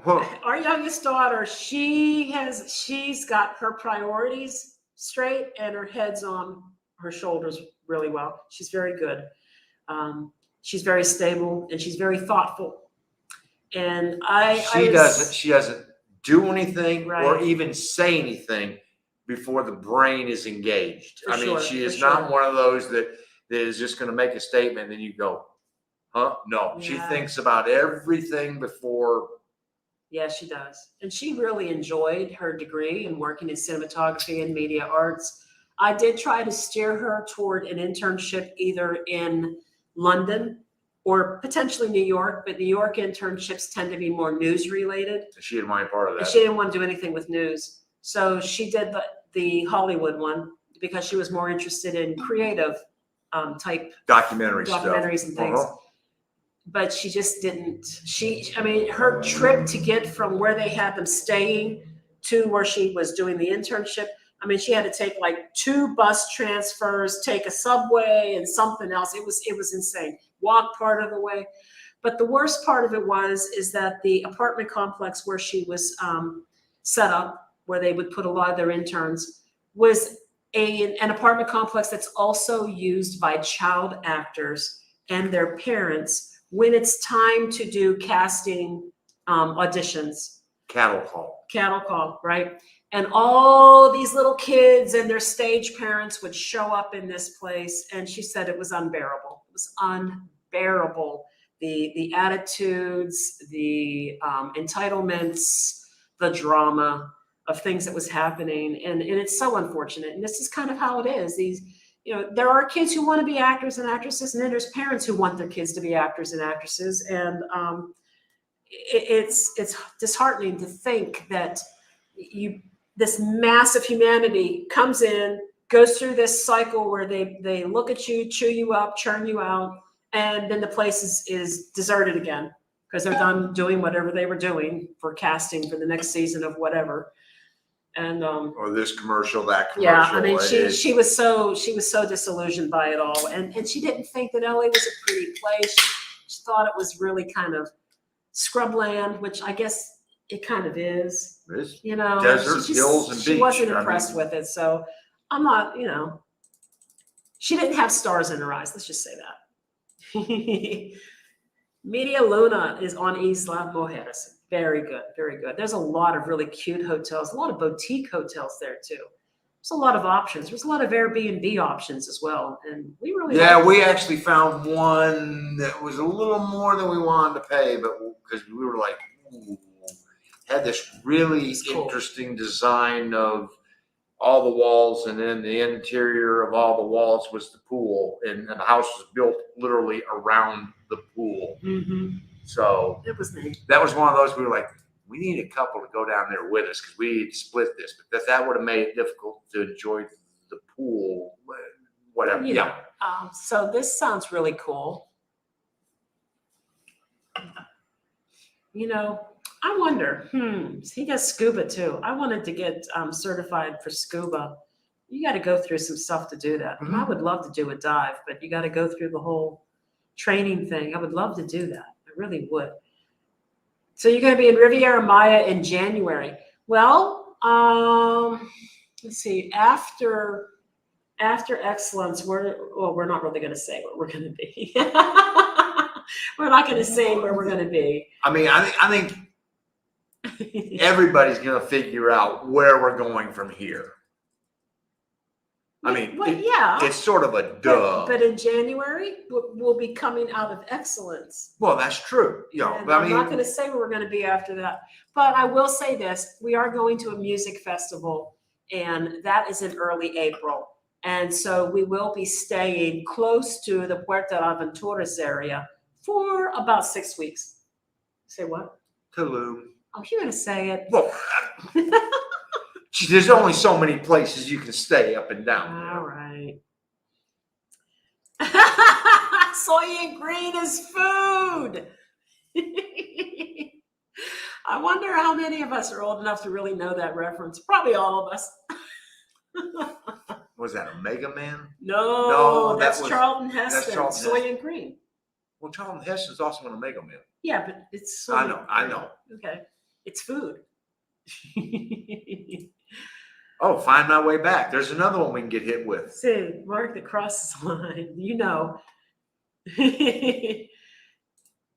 our youngest daughter, she's got her priorities straight and her head's on her shoulders really well. She's very good. She's very stable and she's very thoughtful. And she doesn't do anything or even say anything before the brain is engaged. She is not one of those that is just going to make a statement and then you go, huh? No, she thinks about everything before. Yeah, she does. And she really enjoyed her degree and working in cinematography and media arts. I did try to steer her toward an internship either in London or potentially New York, but New York internships tend to be more news related. She didn't want part of that. And she didn't want to do anything with news. So she did the Hollywood one because she was more interested in creative type documentaries and things. But she just didn't. Her trip to get from where they had them staying to where she was doing the internship, she had to take like 2 bus transfers, take a subway and something else. It was insane. Walk part of the way. But the worst part of it is that the apartment complex where she was set up, where they would put a lot of their interns, was an apartment complex that's also used by child actors and their parents when it's time to do casting auditions. Cattle call, right? And all these little kids and their stage parents would show up in this place. And she said it was unbearable. It was unbearable. The attitudes, the entitlements, the drama of things that was happening. And it's so unfortunate. And this is kind of how it is. There are kids who want to be actors and actresses, and then there's parents who want their kids to be actors and actresses. And it's disheartening to think that this mass of humanity comes in, goes through this cycle where they look at you, chew you up, churn you out, and then the place is deserted again because they're done doing whatever they were doing for casting for the next season of whatever. And or this commercial, that commercial. She was so disillusioned by it all, and she didn't think that LA was a pretty place. She thought it was really kind of scrubland, which I guess it kind of is. Desert, hills, and beach. She wasn't impressed with it. So I'm not, she didn't have stars in her eyes. Let's just say that. Media Luna is on Isla Mujeres. Very good, very good. There's a lot of really cute hotels, a lot of boutique hotels there too. There's a lot of options. There's a lot of Airbnb options as well. And we really we actually found one that was a little more than we wanted to pay, but because we were like, ooh, had this really interesting design of all the walls, and then the interior of all the walls was the pool, and the house was built literally around the pool. Mm-hmm. So it was neat. That was one of those we were like, we need a couple to go down there with us because we need to split this. But that would have made it difficult to enjoy the pool, whatever. Yeah. So this sounds really cool. I wonder, he does scuba too. I wanted to get certified for scuba. You got to go through some stuff to do that. Mm-hmm. I would love to do a dive, but you got to go through the whole training thing. I would love to do that. I really would. So you're going to be in Riviera Maya in January. Well, let's see. After Excellence, we're not really going to say where we're going to be. We're not going to say where we're going to be. I mean, I think everybody's going to figure out where we're going from here. I mean, it's sort of a duh. But in January, we'll be coming out of Excellence. Well, that's true. I'm not going to say where we're going to be after that. But I will say this. We are going to a music festival, and that is in early April. And so we will be staying close to the Puerto Aventuras area for about 6 weeks. Say what? Tulum. Oh, you're going to say it. Well, there's only so many places you can stay up and down there. All right. Soy and green is food. I wonder how many of us are old enough to really know that reference. Probably all of us. Was that a Mega Man? No, that's Charlton Heston. Soy and green. Well, Charlton Heston's also in a Mega Man. Yeah, but it's soy. I know. Okay. It's food. Oh, find my way back. There's another one we can get hit with. See, mark the crosses line.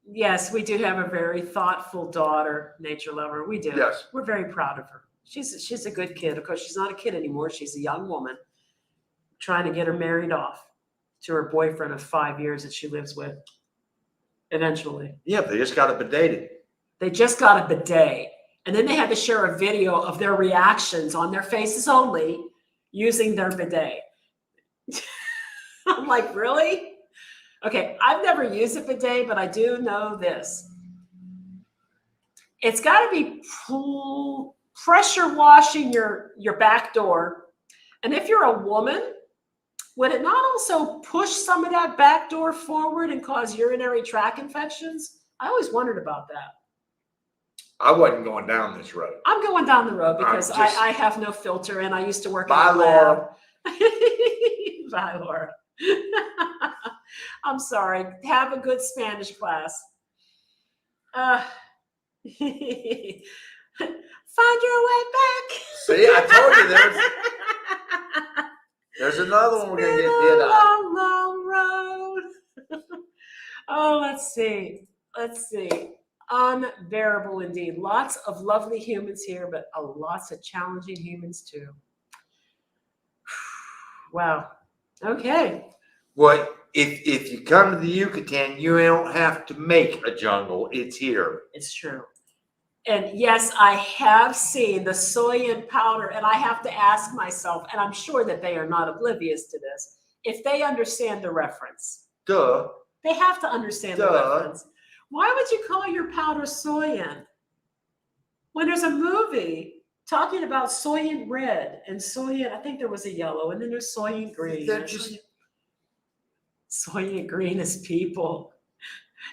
Yes, we do have a very thoughtful daughter, nature lover. We do. Yes. We're very proud of her. She's a good kid. Of course, she's not a kid anymore. She's a young woman trying to get her married off to her boyfriend of 5 years that she lives with eventually. Yeah, they just got a bidet. They just got a bidet. And then they had to share a video of their reactions on their faces only using their bidet. I'm like, really? Okay, I've never used a bidet, but I do know this. It's got to be pressure washing your back door. And if you're a woman, would it not also push some of that back door forward and cause urinary tract infections? I always wondered about that. I wasn't going down this road. I'm going down the road because I have no filter and I used to work in a lab. Bye, Laura. I'm sorry. Have a good Spanish class. Find your way back. See, I told you there's another one we're going to get hit on. Long road. Oh, let's see. Unbearable indeed. Lots of lovely humans here, but lots of challenging humans too. Wow. Okay. Well, if you come to the Yucatan, you don't have to make a jungle. It's here. It's true. And yes, I have seen the soy and powder, and I have to ask myself, and I'm sure that they are not oblivious to this, if they understand the reference. Duh. They have to understand the reference. Why would you call your powder soyan when there's a movie talking about soyan red and soyan? I think there was a yellow, and then there's soyan green. They're just soyan green is people.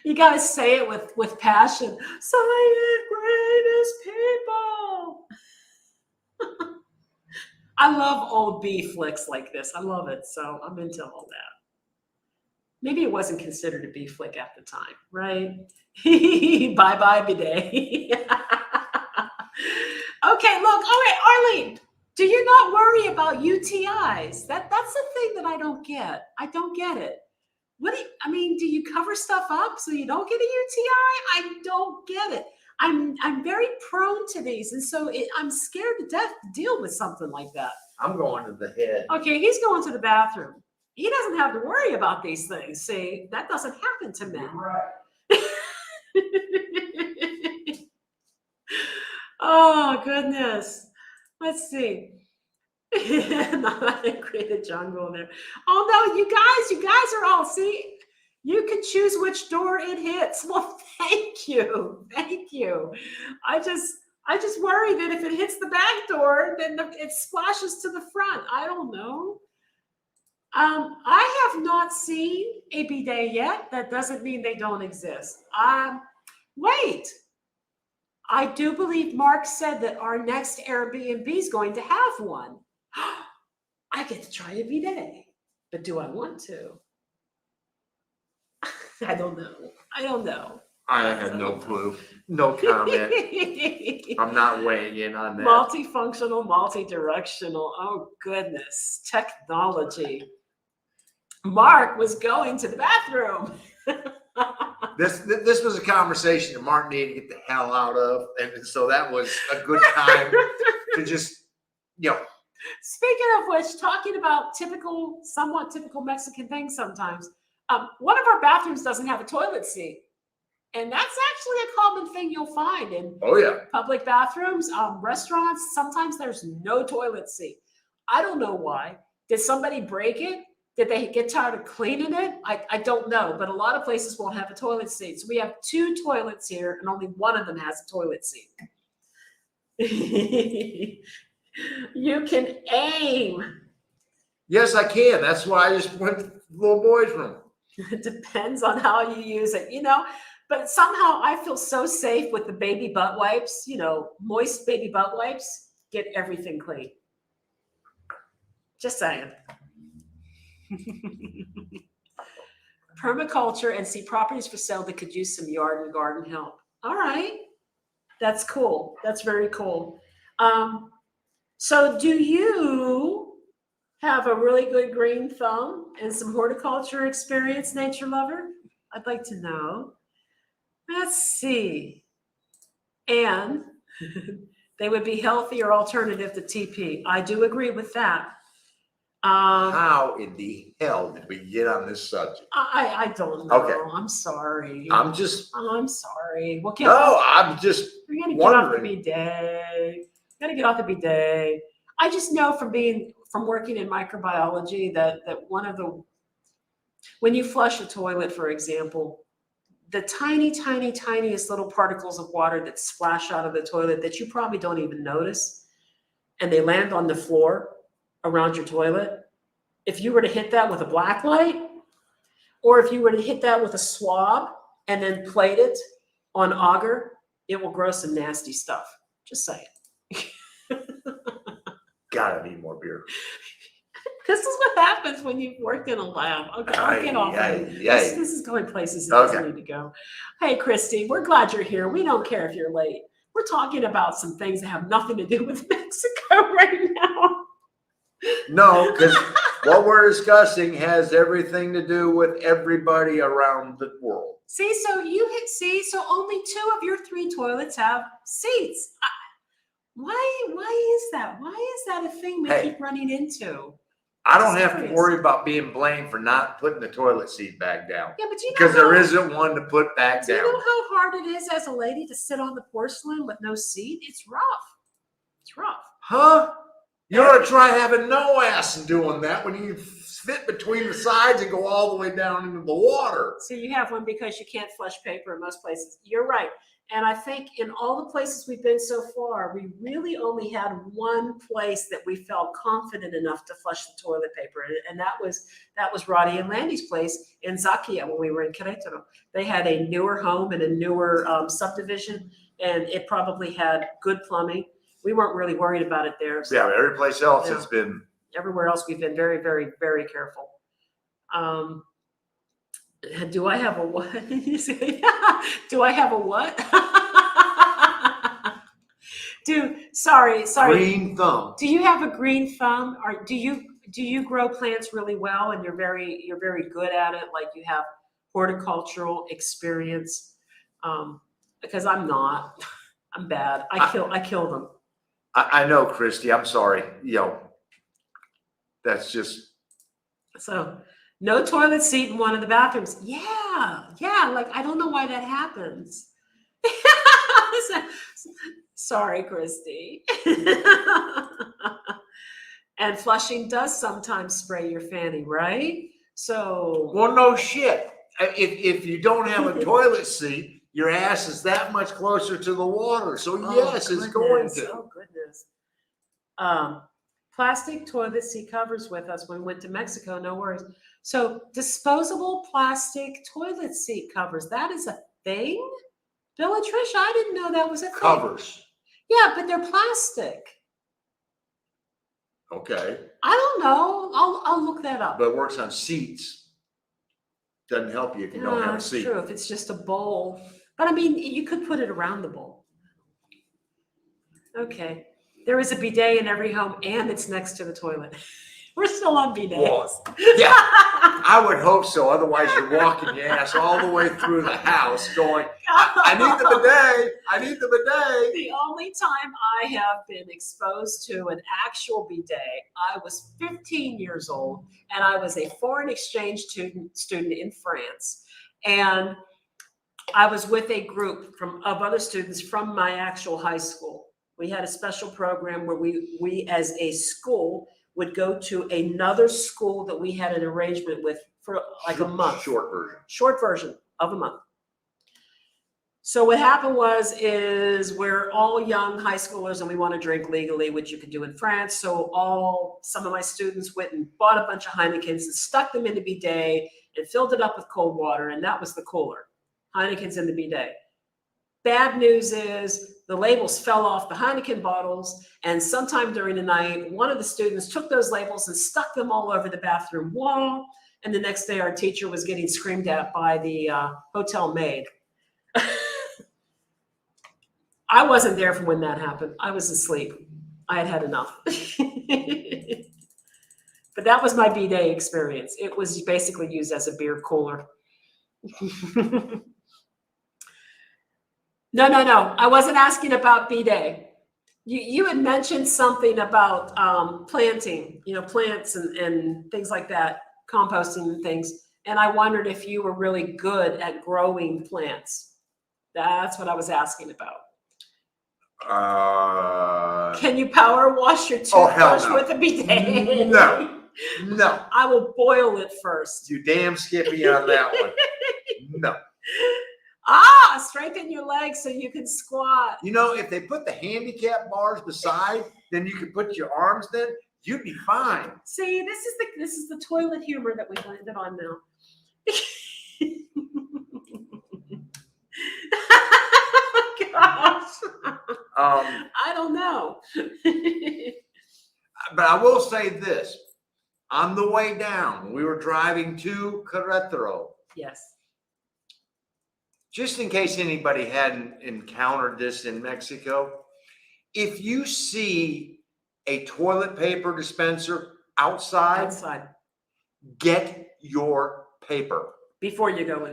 You got to say it with passion. Soyan green is people. I love old B flicks like this. I love it, so I'm into all that. Maybe it wasn't considered a B flick at the time, right? Bye-bye, bidet. Okay, look. All right, Arlene. Do you not worry about UTIs? That's the thing that I don't get. I don't get it. I mean, do you cover stuff up so you don't get a UTI? I don't get it. I'm very prone to these, and so I'm scared to death to deal with something like that. I'm going to the head. Okay, he's going to the bathroom. He doesn't have to worry about these things. See, that doesn't happen to men. Right. Oh, goodness. Let's see. Not a created jungle there. Oh, no, you guys are all, see, you can choose which door it hits. Well, thank you. Thank you. I just worry that if it hits the back door, then it splashes to the front. I don't know. I have not seen a bidet yet. That doesn't mean they don't exist. Wait. I do believe Mark said that our next Airbnb is going to have one. I get to try a bidet, but do I want to? I don't know. I don't know. I have no clue. No comment. I'm not weighing in on that. Multifunctional, multi-directional. Oh, goodness. Technology. Mark was going to the bathroom. This was a conversation that Mark needed to get the hell out of. And so that was a good time to just, Speaking of which, talking about somewhat typical Mexican things sometimes, one of our bathrooms doesn't have a toilet seat. And that's actually a common thing you'll find in public bathrooms, restaurants. Sometimes there's no toilet seat. I don't know why. Did somebody break it? Did they get tired of cleaning it? I don't know, but a lot of places won't have a toilet seat. So we have 2 toilets here, and only one of them has a toilet seat. You can aim. Yes, I can. That's why I just went to the little boy's room. It depends on how you use it, But somehow I feel so safe with the baby butt wipes, moist baby butt wipes, get everything clean. Just saying. Permaculture and see properties for sale that could use some yard and garden help. All right. That's cool. That's very cool. So do you have a really good green thumb and some horticulture experience, nature lover? I'd like to know. Let's see. And they would be healthier alternative to TP. I do agree with that. How in the hell did we get on this subject? I don't know. Okay. I'm sorry. I'm sorry. We're gonna get off the bidet. Gotta get off the bidet. I just know from working in microbiology that when you flush a toilet, for example, the tiniest little particles of water that splash out of the toilet that you probably don't even notice, and they land on the floor around your toilet. If you were to hit that with a black light, or if you were to hit that with a swab and then plate it on agar, it will grow some nasty stuff. Just saying. Gotta need more beer. This is what happens when you've worked in a lab. Okay, I'll get off of it. This is going places it doesn't need to go. Hey, Christy, we're glad you're here. We don't care if you're late. We're talking about some things that have nothing to do with Mexico right now. No, because what we're discussing has everything to do with everybody around the world. So only 2 of your 3 toilets have seats. Why is that? Why is that a thing we keep running into? I don't have to worry about being blamed for not putting the toilet seat back down. Yeah, but because there isn't one to put back down. Do you know how hard it is as a lady to sit on the porcelain with no seat? It's rough. It's rough. Huh? You ought to try having no ass and doing that when you fit between the sides and go all the way down into the water. So you have one because you can't flush paper in most places. You're right. And I think in all the places we've been so far, we really only had one place that we felt confident enough to flush the toilet paper. And that was Roddy and Landy's place in Zakia when we were in Querétaro. They had a newer home and a newer subdivision, and it probably had good plumbing. We weren't really worried about it there. So, yeah, every place else has been. Everywhere else we've been very, very, very careful. Do I have a what? Do I have a what? Sorry. Green thumb. Do you have a green thumb, or do you grow plants really well and you're very good at it? Like you have horticultural experience? Because I'm not. I'm bad. I kill them. I know, Christy. I'm sorry. That's just. So no toilet seat in one of the bathrooms. Yeah. Like I don't know why that happens. Sorry, Christy. And flushing does sometimes spray your fanny, right? So. Well, no shit. If you don't have a toilet seat, your ass is that much closer to the water. So yes, it's going to. Oh goodness. Plastic toilet seat covers with us when we went to Mexico. No worries. So disposable plastic toilet seat covers. That is a thing. Bill and Trish, I didn't know that was a thing. Covers. Yeah, but they're plastic. Okay. I don't know. I'll look that up. But it works on seats. Doesn't help you if you don't have a seat. True, if it's just a bowl. But I mean, you could put it around the bowl. Okay. There is a bidet in every home, and it's next to the toilet. We're still on bidets. Well, yeah, I would hope so. Otherwise, you're walking your ass all the way through the house going, I need the bidet. I need the bidet. The only time I have been exposed to an actual bidet, I was 15 years old, and I was a foreign exchange student in France. And I was with a group of other students from my actual high school. We had a special program where we as a school would go to another school that we had an arrangement with for like a month. Short version of a month. So what happened is we're all young high schoolers and we want to drink legally, which you could do in France. So some of my students went and bought a bunch of Heinekens and stuck them in the bidet and filled it up with cold water, and that was the cooler. Heinekens in the bidet. Bad news is the labels fell off the Heineken bottles, and sometime during the night, one of the students took those labels and stuck them all over the bathroom wall, and the next day our teacher was getting screamed at by the hotel maid. I wasn't there for when that happened. I was asleep. I had had enough. But that was my bidet experience. It was basically used as a beer cooler. No. I wasn't asking about bidet. You had mentioned something about planting, plants and things like that, composting and things. And I wondered if you were really good at growing plants. That's what I was asking about. Can you power wash your toothbrush with a bidet? No. I will boil it first. You damn skippy on that one. No. Strengthen your legs so you can squat. If they put the handicap bars beside, then you could put your arms then, you'd be fine. See, this is the toilet humor that we landed on now. Gosh. I don't know. But I will say this. On the way down, we were driving to Querétaro. Yes. Just in case anybody hadn't encountered this in Mexico, if you see a toilet paper dispenser outside, get your paper. Before you go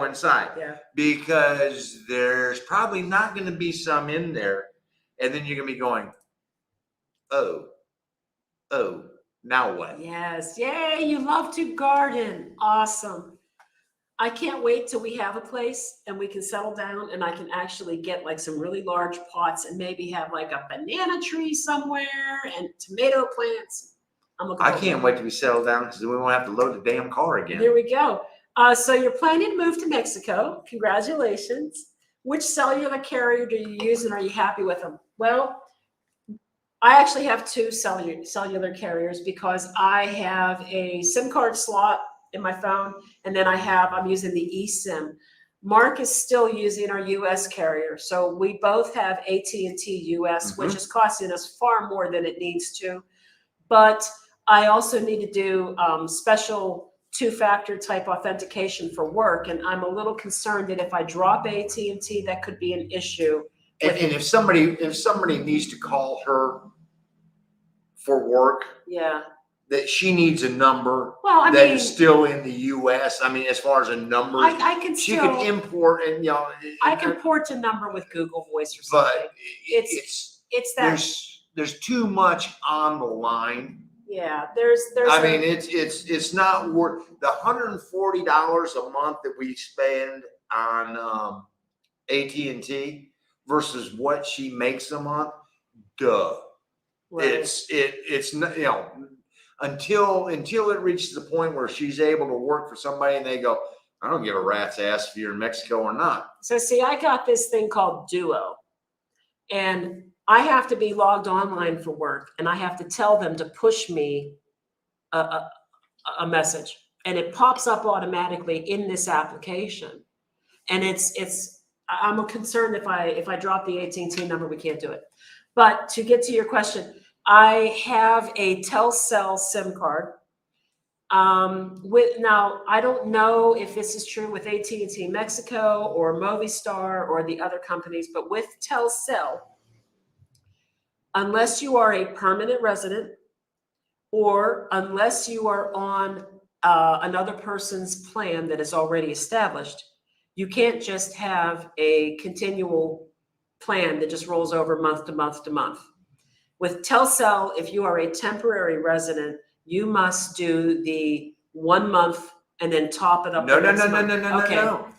inside. Yeah. Because there's probably not going to be some in there. And then you're going to be going, oh, now what? Yes. Yay, you love to garden. Awesome. I can't wait till we have a place and we can settle down and I can actually get like some really large pots and maybe have like a banana tree somewhere and tomato plants. I can't wait till we settle down because we won't have to load the damn car again. There we go. So you're planning to move to Mexico. Congratulations. Which cellular carrier do you use and are you happy with them? Well, I actually have two cellular carriers because I have a SIM card slot in my phone, and then I'm using the eSIM. Mark is still using our US carrier. So we both have AT&T US, which is costing us far more than it needs to. But I also need to do special two-factor type authentication for work. And I'm a little concerned that if I drop AT&T, that could be an issue And if somebody needs to call her for work, Yeah. that she needs a number Well, I that mean, is still in the U.S. I mean, as far as a number, I can she still could import and I can port a number with Google Voice or something. but It's that. there's too much on the line. Yeah, there's. I mean, it's not worth the $140 a month that we spend on AT&T versus what she makes a month. Duh. Right. It's not, until it reaches the point where she's able to work for somebody and they go, I don't give a rat's ass if you're in Mexico or not. So see, I got this thing called Duo, and I have to be logged online for work, and I have to tell them to push me a message, and it pops up automatically in this application. And I'm concerned if I drop the AT&T number, we can't do it. But to get to your question, I have a Telcel SIM card. Now I don't know if this is true with AT&T Mexico or Movistar or the other companies, but with Telcel, unless you are a permanent resident or unless you are on another person's plan that is already established, you can't just have a continual plan that just rolls over month to month to month. With Telcel, if you are a temporary resident, you must do the 1 month and then top it up. No.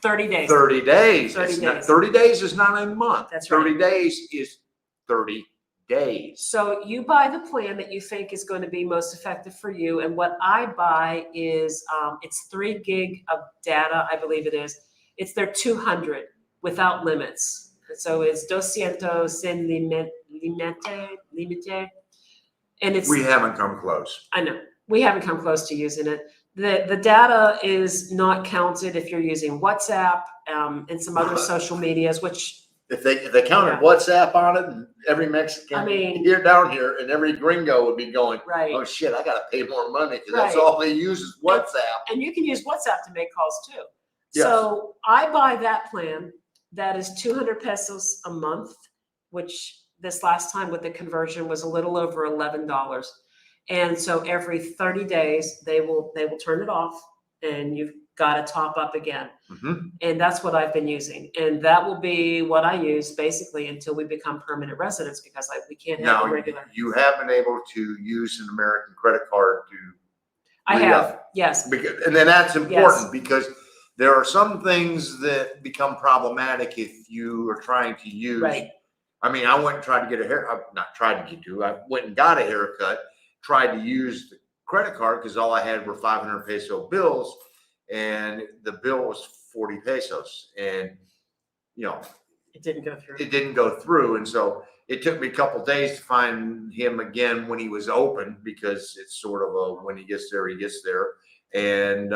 30 days. 30 days. 30 days. 30 days is not a month. That's right. 30 days is 30 days. So you buy the plan that you think is going to be most effective for you. And what I buy is it's 3 gig of data, I believe it is. It's their 200 without limits. So it's 200 sin limite. And it's, We haven't come close. I know, we haven't come close to using it. The data is not counted if you're using WhatsApp and some other social medias, which If they counted WhatsApp on it, and every Mexican down here and every gringo would be going, right. Oh shit, I gotta pay more money because that's all they use is WhatsApp. And you can use WhatsApp to make calls too. Yes. So I buy that plan. That is 200 pesos a month, which this last time with the conversion was a little over $11. And so every 30 days they will turn it off and you've got to top up again. Mm-hmm. And that's what I've been using. And that will be what I use basically until we become permanent residents, because we can't have a regular. You have been able to use an American credit card to I have, yes. And then that's important because there are some things that become problematic if you are trying to use. Right. I mean, I went and tried to get a hair. Not tried to get to. I went and got a haircut. Tried to use the credit card because all I had were 500 peso bills, and the bill was 40 pesos, and it didn't go through. It didn't go through, and so it took me a couple of days to find him again when he was open, because it's sort of a when he gets there, he gets there. And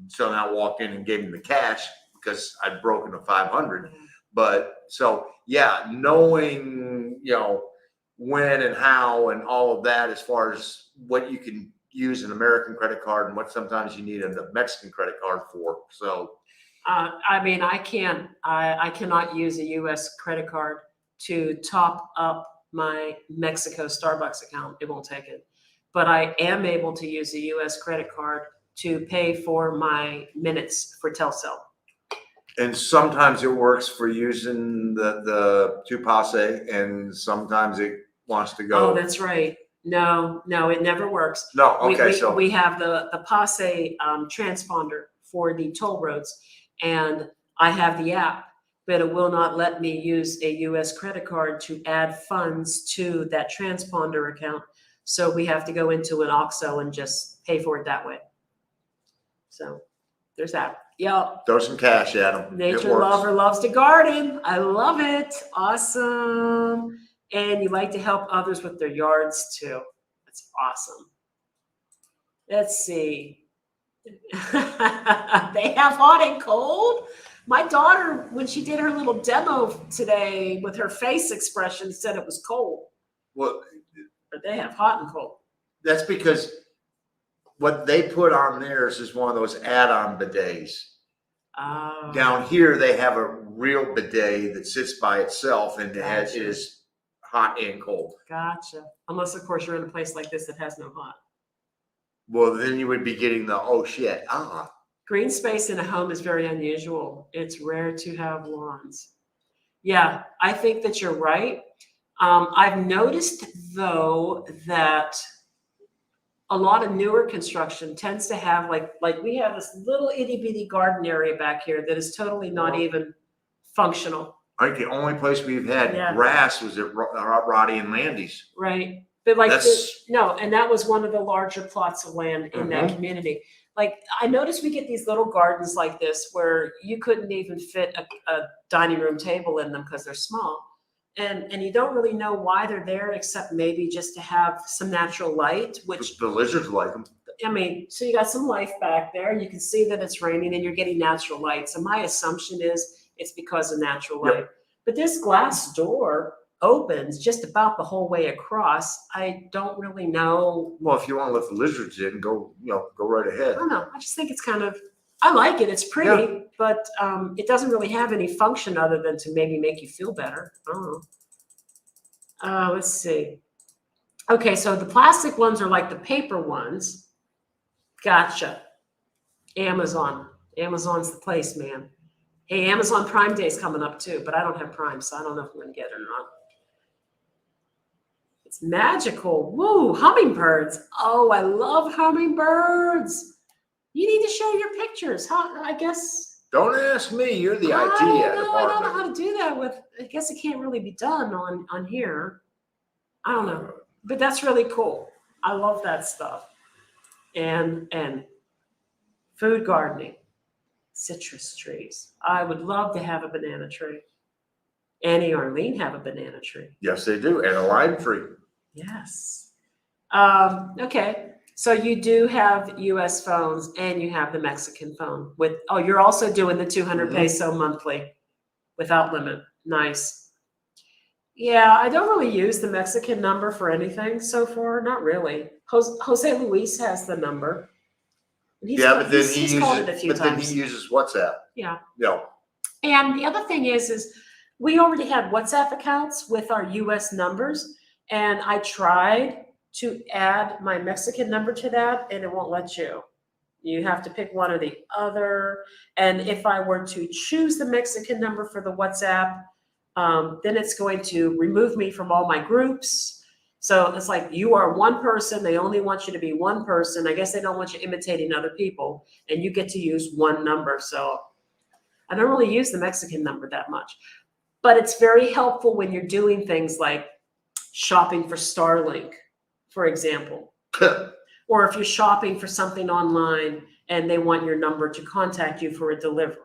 so then I walked in and gave him the cash because I'd broken the 500. Mm-hmm. But so, yeah, knowing, when and how and all of that, as far as what you can use an American credit card and what sometimes you need a Mexican credit card for. So, I mean, I cannot use a U.S. credit card to top up my Mexico Starbucks account. It won't take it. But I am able to use a U.S. credit card to pay for my minutes for Telcel. And sometimes it works for using the Tu Pase, and sometimes it wants to go. Oh, that's right. No, it never works. No, okay. So we have the Pase transponder for the toll roads, and I have the app, but it will not let me use a U.S. credit card to add funds to that transponder account. So we have to go into an OXXO and just pay for it that way. So there's that. Yeah. Throw some cash at them. Nature lover loves to garden. I love it. Awesome. And you like to help others with their yards too. That's awesome. Let's see. They have hot and cold. My daughter, when she did her little demo today with her face expression, said it was cold. Well, but they have hot and cold. That's because what they put on theirs is one of those add-on bidets. Oh, Down here, they have a real bidet that sits by itself, and it is hot and cold. gotcha. Unless, of course, you're in a place like this that has no hot. Well, then you would be getting the, oh shit, Green space in a home is very unusual. It's rare to have lawns. Yeah, I think that you're right. I've noticed, though, that a lot of newer construction tends to have like we have this little itty bitty garden area back here that is totally not even functional. I think the only place we've had Yeah. grass was at Roddy and Landy's. Right. But like, That's- no, and that was one of the larger plots of land in that community. Like, I noticed we get these little gardens like this where you couldn't even fit a dining room table in them because they're small. And you don't really know why they're there, except maybe just to have some natural light, which, The lizards like them. I mean, so you got some life back there. You can see that it's raining and you're getting natural light. So my assumption is it's because of natural light. Yep. But this glass door opens just about the whole way across. I don't really know. Well, if you want to let the lizards in, go right ahead. I don't know. I just think it's kind of, I like it. It's pretty, but it doesn't really have any function other than to maybe make you feel better. I don't know. Let's see. Okay, so the plastic ones are like the paper ones. Gotcha. Amazon. Amazon's the place, man. Hey, Amazon Prime Day is coming up too, but I don't have Prime, so I don't know if I'm going to get it or not. It's magical. Woo, hummingbirds. Oh, I love hummingbirds. You need to share your pictures. How, I guess. Don't ask me. You're the IT I don't know department. how to do that with, I guess it can't really be done on here. I don't know, but that's really cool. I love that stuff. And food gardening, citrus trees. I would love to have a banana tree. Annie or Arlene have a banana tree. Yes, they do, and a lime tree. Yes. Okay. So you do have U.S. phones and you have the Mexican phone with, oh, you're also doing the 200 peso monthly without limit. Nice. Yeah, I don't really use the Mexican number for anything so far. Not really. Jose Luis has the number. But then he called it a few times. uses WhatsApp. Yeah. Yeah. And the other thing is we already had WhatsApp accounts with our U.S. numbers, and I tried to add my Mexican number to that, and it won't let you. You have to pick one or the other. And if I were to choose the Mexican number for the WhatsApp, then it's going to remove me from all my groups. So it's like, you are one person. They only want you to be one person. I guess they don't want you imitating other people, and you get to use one number. So I don't really use the Mexican number that much, but it's very helpful when you're doing things like shopping for Starlink, for example, or if you're shopping for something online and they want your number to contact you for a delivery.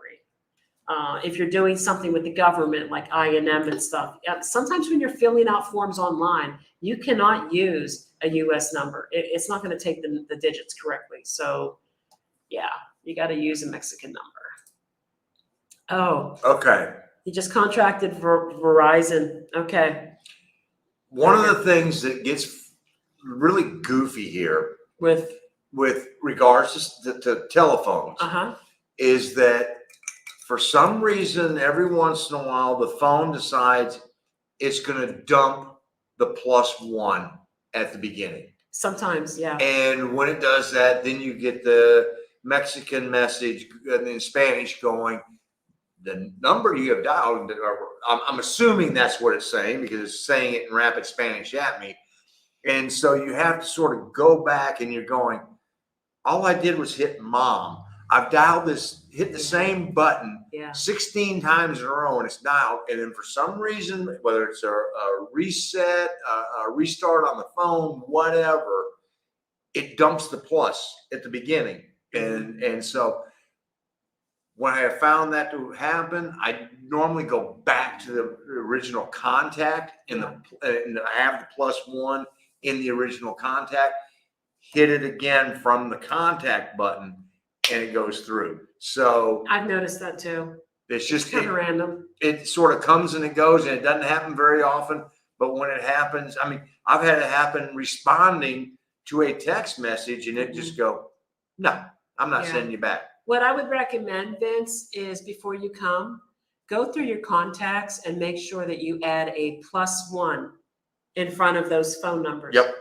If you're doing something with the government, like I&M and stuff, sometimes when you're filling out forms online, you cannot use a U.S. number. It's not going to take the digits correctly. So, yeah, you got to use a Mexican number. Oh, Okay. he just contracted for Verizon. Okay. One of the things that gets really goofy here With regards to telephones is that for some reason, every once in a while, the phone decides it's going to dump the +1 at the beginning. sometimes, yeah. And when it does that, then you get the Mexican message and in Spanish going, the number you have dialed, I'm assuming that's what it's saying because it's saying it in rapid Spanish at me. And so you have to sort of go back and you're going, all I did was hit mom. I've dialed this, hit the same button 16 times in a row and it's dialed. And then for some reason, whether it's a reset, a restart on the phone, whatever, it dumps the plus at the beginning. And so when I have found that to happen, I normally go back to the original contact and I have the +1 in the original contact, hit it again from the contact button, and it goes through. So I've noticed that too. it's just kind of random. It sort of comes and it goes, and it doesn't happen very often. But when it happens, I mean, I've had it happen responding to a text message, and it just go, no, I'm not sending you back. What I would recommend, Vince, is before you come, go through your contacts and make sure that you add a +1 in front of those phone numbers. Yep.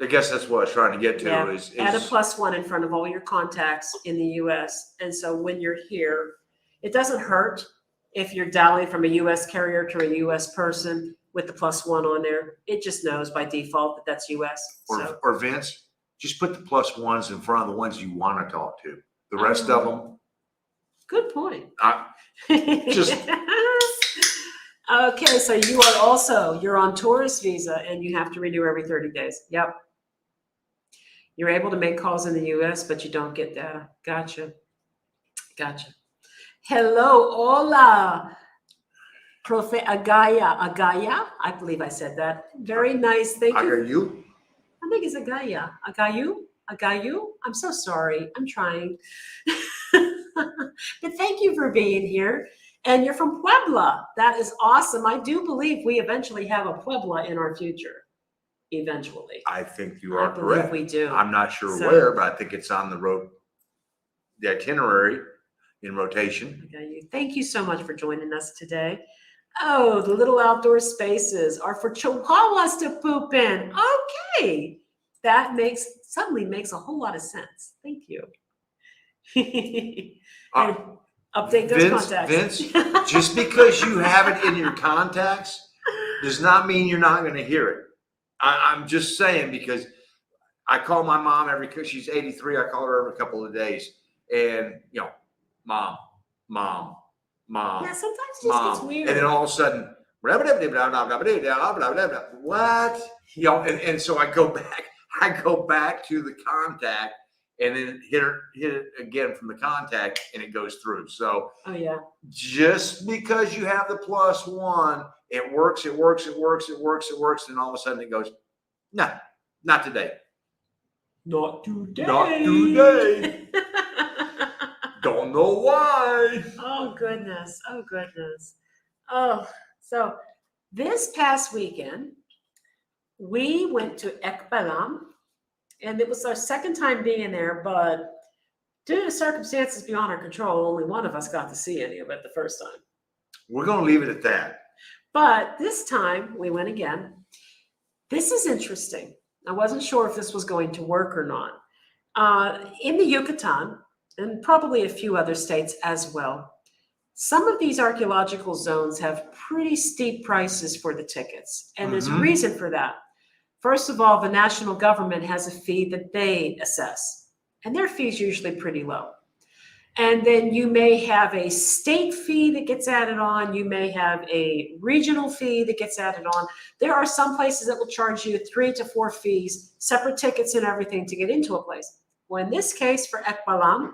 I guess that's what I was trying to get to Yeah. is Add a +1 in front of all your contacts in the US. And so when you're here, it doesn't hurt if you're dialing from a US carrier to a US person with the +1 on there. It just knows by default that that's US. So, or Vince, just put the +1s in front of the ones you want to talk to. The rest of them, good point. just okay, so you're on tourist visa and you have to renew every 30 days. Yep. You're able to make calls in the US, but you don't get data. Gotcha. Hello, hola. Profe Agaya. I believe I said that. Very nice. Thank you. you. I think it's Agaya. Agayu. I'm so sorry. I'm trying. But thank you for being here. And you're from Puebla. That is awesome. I do believe we eventually have a Puebla in our future. Eventually. I think you are I believe correct. we do. I'm not sure So- where, but I think it's on the road, the itinerary in rotation. Agayu. Thank you so much for joining us today. Oh, the little outdoor spaces are for chihuahuas to poop in. Okay. That suddenly makes a whole lot of sense. Thank you. And update those contacts. Vince, just because you have it in your contacts does not mean you're not going to hear it. I'm just saying, because I call my mom because she's 83. I call her every couple of days, and mom. Yeah, sometimes it just gets weird. And then all of a sudden, what? And so I go back to the contact and then hit it again from the contact, and it goes through. So just because you have the +1, it works, and all of a sudden it goes, no, not today. Not today. Not today. Don't know why. Oh goodness. Oh, so this past weekend, we went to Ekbalam, and it was our second time being there, but due to circumstances beyond our control, only one of us got to see any of it the first time. We're going to leave it at that. But this time we went again. This is interesting. I wasn't sure if this was going to work or not. In the Yucatan, and probably a few other states as well, some of these archaeological zones have pretty steep prices for the tickets. And there's a reason for that. First of all, the national government has a fee that they assess, and their fee is usually pretty low. And then you may have a state fee that gets added on. You may have a regional fee that gets added on. There are some places that will charge you 3 to 4 fees, separate tickets and everything to get into a place. Well, in this case, for Ekbalam,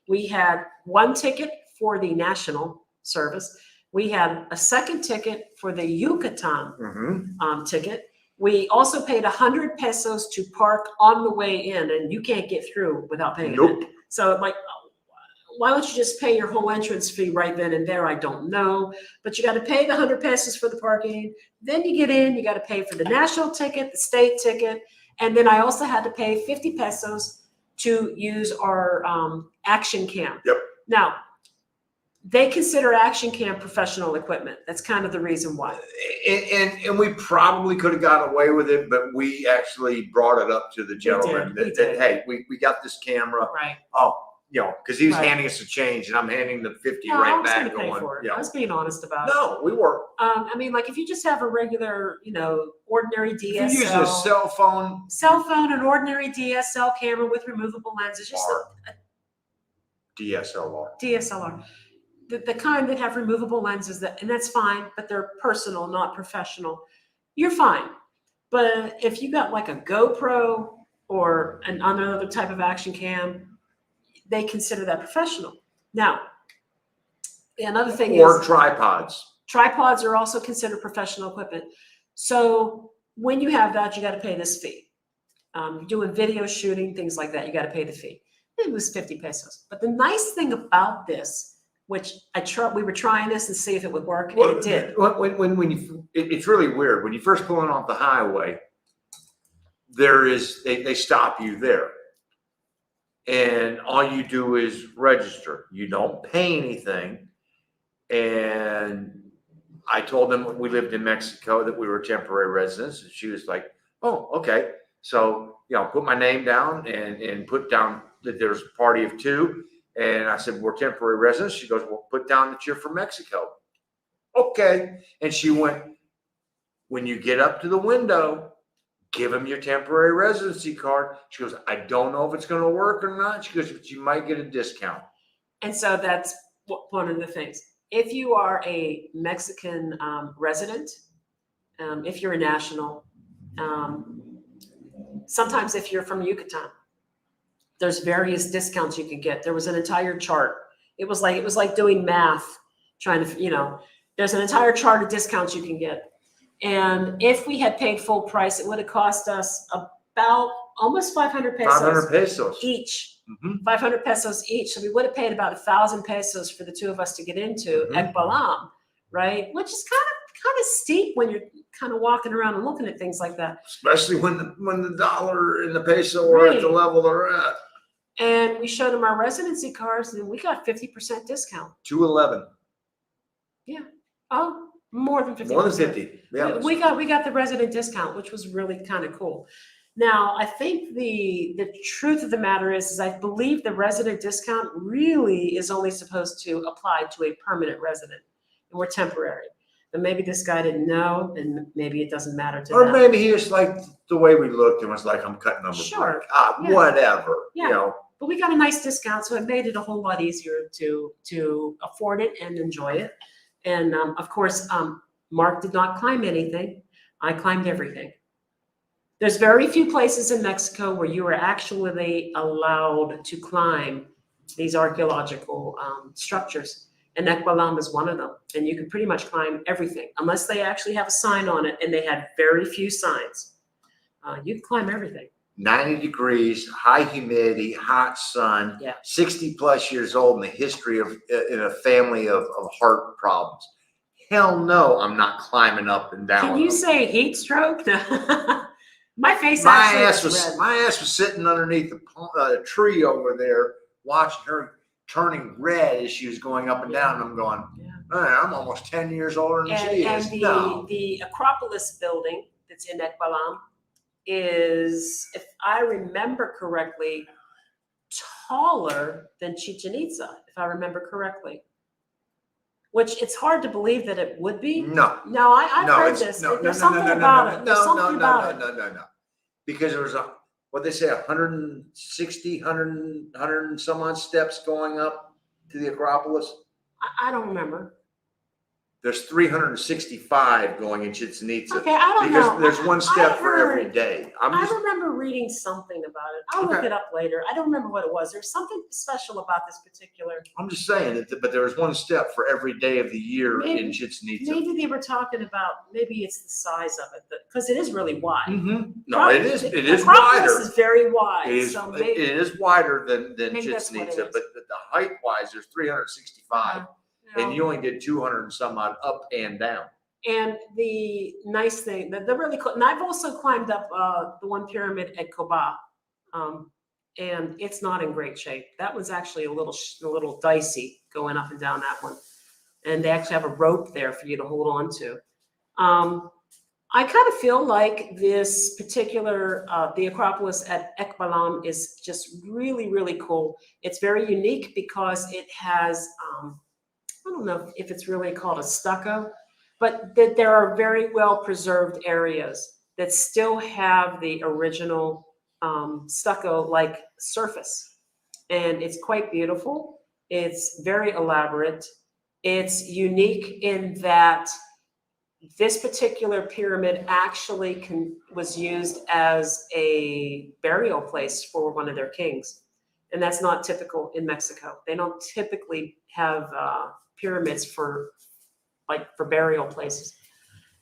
we had one ticket for the national service. We had a second ticket for the Yucatan ticket. We also paid 100 pesos to park on the way in, and you can't get through without paying it. So why don't you just pay your whole entrance fee right then and there? I don't know. But you got to pay the 100 pesos for the parking. Then you get in, you got to pay for the national ticket, the state ticket. And then I also had to pay 50 pesos to use our action cam. Yep. Now, they consider action cam professional equipment. That's kind of the reason why. And we probably could have got away with it, but we actually brought it up to the gentleman We did. hey, we got this camera. Right. Oh, because he was Right. handing us a change, and I'm handing the 50 No, I right was back. going to pay for it. I was being honest about it. No, we were. I mean, like if you just have a regular, ordinary DSL. If you use a cell phone, An ordinary DSL camera with removable lenses, just a DSLR. DSLR. The kind that have removable lenses, and that's fine, but they're personal, not professional. You're fine. But if you got like a GoPro or another type of action cam, they consider that professional. Now, another thing Or is tripods are also considered professional equipment. So when you have that, you got to pay this fee. Doing video shooting, things like that, you got to pay the fee. It was 50 pesos. But the nice thing about this, which we were trying this and see if it would work, and it did. It's really weird. When you first pull in off the highway, they stop you there. and all you do is register. You don't pay anything. And I told them we lived in Mexico, that we were temporary residents. And she was like, oh, okay. So, put my name down and put down that there's a party of two. And I said, we're temporary residents. She goes, well, put down that you're from Mexico. Okay. And she went, when you get up to the window, give them your temporary residency card. She goes, I don't know if it's going to work or not. She goes, but you might get a discount. And so that's one of the things. If you are a Mexican resident, if you're a national, sometimes if you're from Yucatan, there's various discounts you can get. There was an entire chart. It was like doing math, trying to, there's an entire chart of discounts you can get. And if we had paid full price, it would have cost us about almost 500 pesos. 500 pesos each. Mm-hmm. 500 pesos each. So we would have paid about 1,000 pesos for the two of us to get into Ekbalam, right? Which is kind of steep when you're kind of walking around and looking at things like that. Especially when the dollar and the peso are at the level they're at. And we showed them our residency cards, and we got 50% discount. 211. Yeah. Oh, more than 50%. More than 50. Yeah. We got the resident discount, which was really kind of cool. Now, I think the truth of the matter is I believe the resident discount really is only supposed to apply to a permanent resident, and we're temporary. But maybe this guy didn't know, and maybe it doesn't matter to Or them. maybe he just liked the way we looked and was like, I'm cutting numbers. Sure. Yeah. Whatever. Yeah. But we got a nice discount, so it made it a whole lot easier to afford it and enjoy it. And of course, Mark did not climb anything. I climbed everything. There's very few places in Mexico where you are actually allowed to climb these archaeological structures. And Ekbalam is one of them. And you can pretty much climb everything, unless they actually have a sign on it, and they had very few signs. You can climb everything. 90 degrees, high humidity, hot sun, 60 plus years old, and the history of in a family of heart problems. Hell no, I'm not climbing up and down. Can you say heat stroke? My face my ass was sitting underneath a tree over there, watching her turning red as she was going up and down. And I'm going, man, I'm almost 10 years older than she is. And the Acropolis building that's in Ekbalam is, if I remember correctly, taller than Chichen Itza, if I remember correctly. Which it's hard to believe that it would be. No, I've heard this. There's something about it. No. Because there was what they say, 160, 100 and some odd steps going up to the Acropolis. I don't remember. There's 365 going in Chichen Itza. Okay, I don't know. Because there's one step for every day. I remember reading something about it. I'll look it up later. I don't remember what it was. There's something special about this particular. I'm just saying that, but there was one step for every day of the year in Chichen Itza. Maybe they were talking about, maybe it's the size of it, because it is really wide. Mm-hmm. No, it is wider. Acropolis is very wide. It is wider than Chichen Itza, but the height-wise, there's 365. And you only did 200 and some odd up and down. And the nice thing, the really cool, and I've also climbed up the one pyramid at Koba, and it's not in great shape. That was actually a little dicey going up and down that one. And they actually have a rope there for you to hold on to. I kind of feel like this particular, the Acropolis at Ekbalam is just really, really cool. It's very unique because it has, I don't know if it's really called a stucco, but that there are very well preserved areas that still have the original stucco-like surface. And it's quite beautiful. It's very elaborate. It's unique in that this particular pyramid actually was used as a burial place for one of their kings. And that's not typical in Mexico. They don't typically have pyramids for burial places.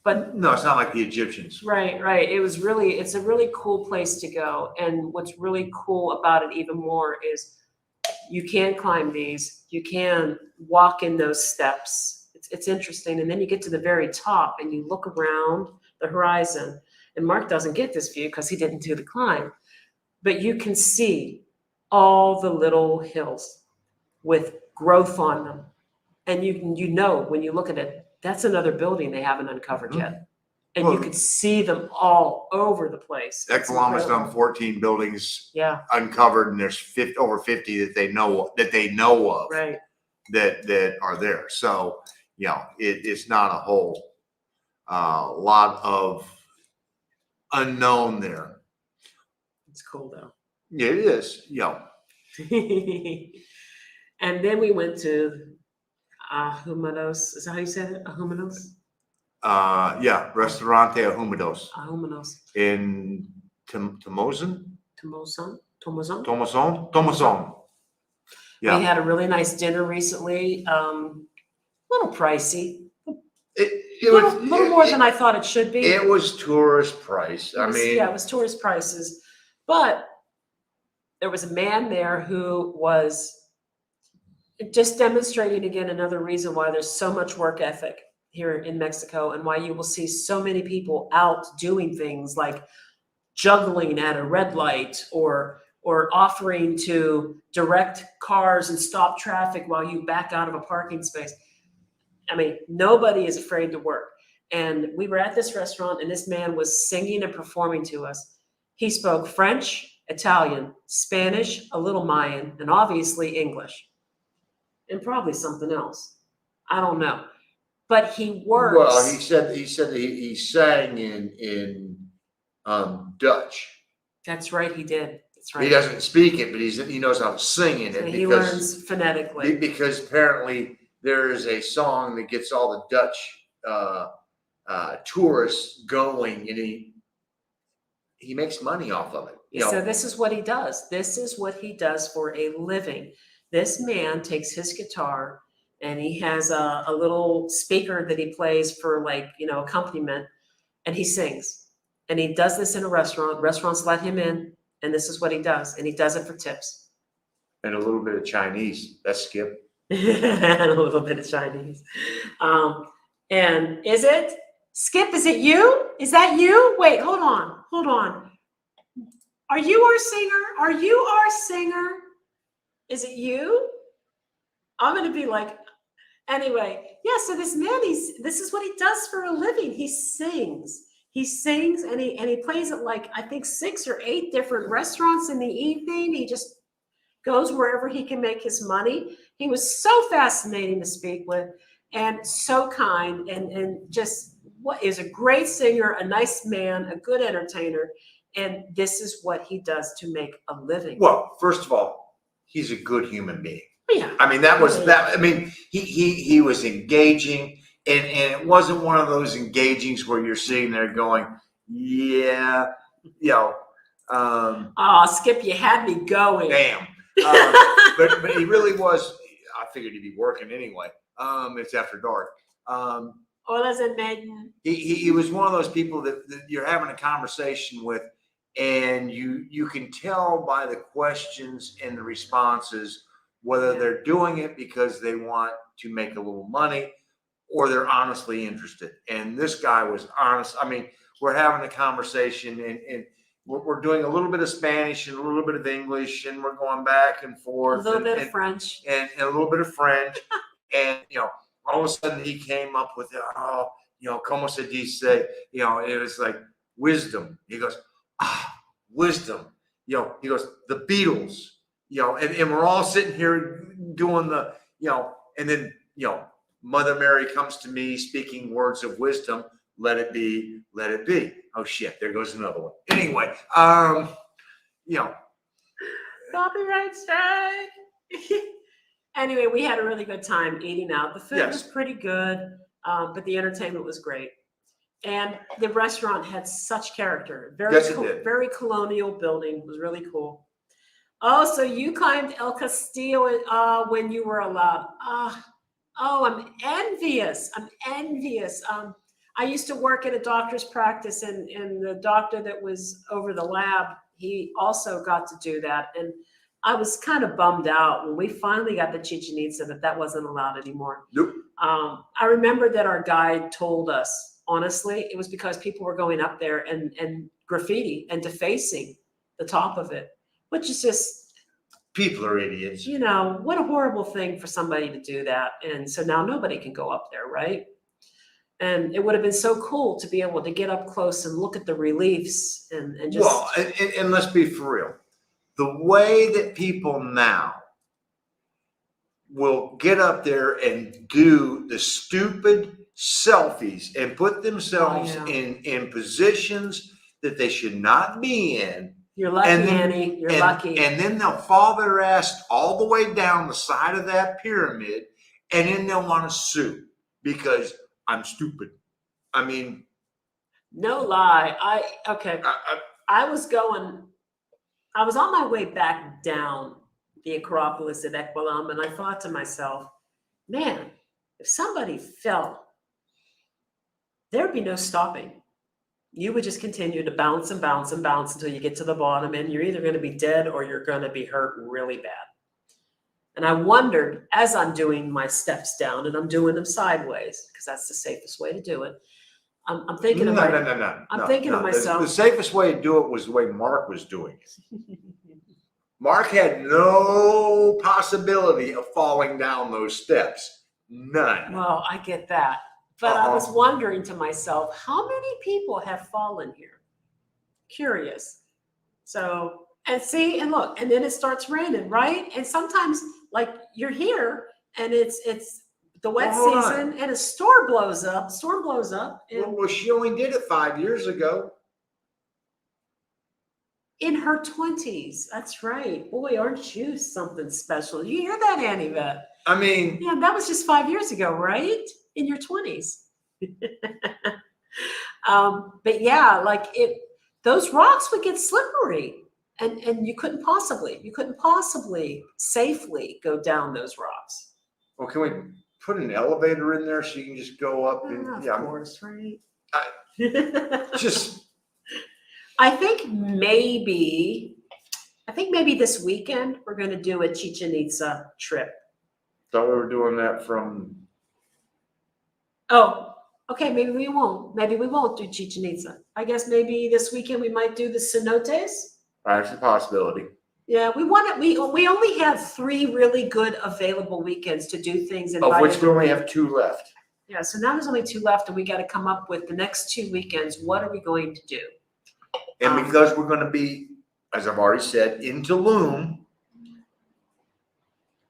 But no, it's not like the Egyptians. Right. It's a really cool place to go. And what's really cool about it even more is you can climb these, you can walk in those steps. It's interesting. And then you get to the very top and you look around the horizon. And Mark doesn't get this view because he didn't do the climb. But you can see all the little hills with growth on them. And you know, when you look at it, that's another building they haven't uncovered yet. And you could see them all over the place. Econom's done 14 buildings uncovered, and there's over 50 that they know of Right. that are there. So, you know, it's not a whole lot of unknown there. It's cool though. Yeah, it is. Yeah. And then we went to Ahumados. Is that how you say it? Ahumados? Yeah, Restaurante Ahumados Ahumados. in Tomozon. Yeah. We had a really nice dinner recently. Little pricey. It was was a little more than I thought it should be. It was tourist price. It was tourist prices. But there was a man there who was just demonstrating again another reason why there's so much work ethic here in Mexico, and why you will see so many people out doing things like juggling at a red light or offering to direct cars and stop traffic while you back out of a parking space. I mean, nobody is afraid to work. And we were at this restaurant, and this man was singing and performing to us. He spoke French, Italian, Spanish, a little Mayan, and obviously English, and probably something else. I don't know. But he works. Well, he said he sang in Dutch. That's right, he did. That's right. He doesn't speak it, but he knows how to sing in it. He learns phonetically. Because apparently there is a song that gets all the Dutch tourists going, and he makes money off of it. So this is what he does. This is what he does for a living. This man takes his guitar, and he has a little speaker that he plays for, like, you know, accompaniment, and he sings. And he does this in a restaurant. Restaurants let him in, and this is what he does. And he does it for tips. And a little bit of Chinese. That's Skip. And a little bit of Chinese. And is it? Skip, is it you? Is that you? Wait, hold on. Are you our singer? Is it you? I'm going to be like, anyway, yeah, so this man, this is what he does for a living. He sings and he plays at, like, I think 6 or 8 different restaurants in the evening. He just goes wherever he can make his money. He was so fascinating to speak with, and so kind, and just what is a great singer, a nice man, a good entertainer. And this is what he does to make a living. Well, first of all, he's a good human being. Yeah. I mean, that was that. I mean, he was engaging, and it wasn't one of those engagings where you're sitting there going, yeah, you know. Skip, you had me going. Damn. But he really was. I figured he'd be working anyway. It's after dark. He was one of those people that you're having a conversation with, and you can tell by the questions and the responses whether they're doing it because they want to make a little money or they're honestly interested. And this guy was honest. I mean, we're having a conversation, and we're doing a little bit of Spanish and a little bit of English, and we're going back and forth. A little bit of French. And a little bit of French. And, you know, all of a sudden he came up with, como se dice, you know, it was like wisdom. He goes, wisdom. You know, he goes, the Beatles, you know, and we're all sitting here doing the, you know, and then, you know, Mother Mary comes to me speaking words of wisdom. Let it be, let it be. Oh shit, there goes another one. Anyway, you know. Copyright strike. Anyway, we had a really good time eating out. The food was pretty good, but the entertainment was great. And the restaurant had such character. Very colonial building. It was really cool. Oh, so you climbed El Castillo when you were allowed. I'm envious. I used to work at a doctor's practice, and the doctor that was over the lab, he also got to do that. And I was kind of bummed out when we finally got to Chichen Itza that wasn't allowed anymore. Nope. I remember that our guide told us, honestly, it was because people were going up there and graffiti and defacing the top of it, which is just, People are idiots. You know, what a horrible thing for somebody to do that. And so now nobody can go up there, right? And it would have been so cool to be able to get up close and look at the reliefs and just. Well, and let's be for real. The way that people now will get up there and do the stupid selfies and put themselves in positions that they should not be in. You're lucky, Annie. You're lucky. And then they'll fall their ass all the way down the side of that pyramid, and then they'll want to sue because I'm stupid. I mean, no lie. I was on my way back down the Acropolis at Ekbalam, and I thought to myself, man, if somebody fell, there'd be no stopping. You would just continue to bounce and bounce and bounce until you get to the bottom, and you're either going to be dead or you're going to be hurt really bad. And I wondered, as I'm doing my steps down, and I'm doing them sideways because that's the safest way to do it. I'm thinking of myself. The safest way to do it was the way Mark was doing it. Mark had no possibility of falling down those steps. None. Well, I get that. But I was wondering to myself, how many people have fallen here? Curious. So, and see, and look, and then it starts raining, right? And sometimes, like, you're here, and it's the wet season, and a storm blows up. And well, she only did it 5 years ago. In her 20s. That's right. Boy, aren't you something special? You hear that, Annie Vet? I mean, yeah, that was just 5 years ago, right? In your 20s. But yeah, like those rocks would get slippery, and you couldn't possibly safely go down those rocks. Well, can we put an elevator in there so you can just go up? Of course, right? I think maybe this weekend we're going to do a Chichen Itza trip. Thought we were doing that from. Oh, okay. Maybe we won't. Maybe we won't do Chichen Itza. I guess maybe this weekend we might do the cenotes. That's a possibility. Yeah, we only have 3 really good available weekends to do things. Of which we only have 2 left. Yeah, so now there's only 2 left, and we got to come up with the next 2 weekends. What are we going to do? And because we're going to be, as I've already said, in Tulum,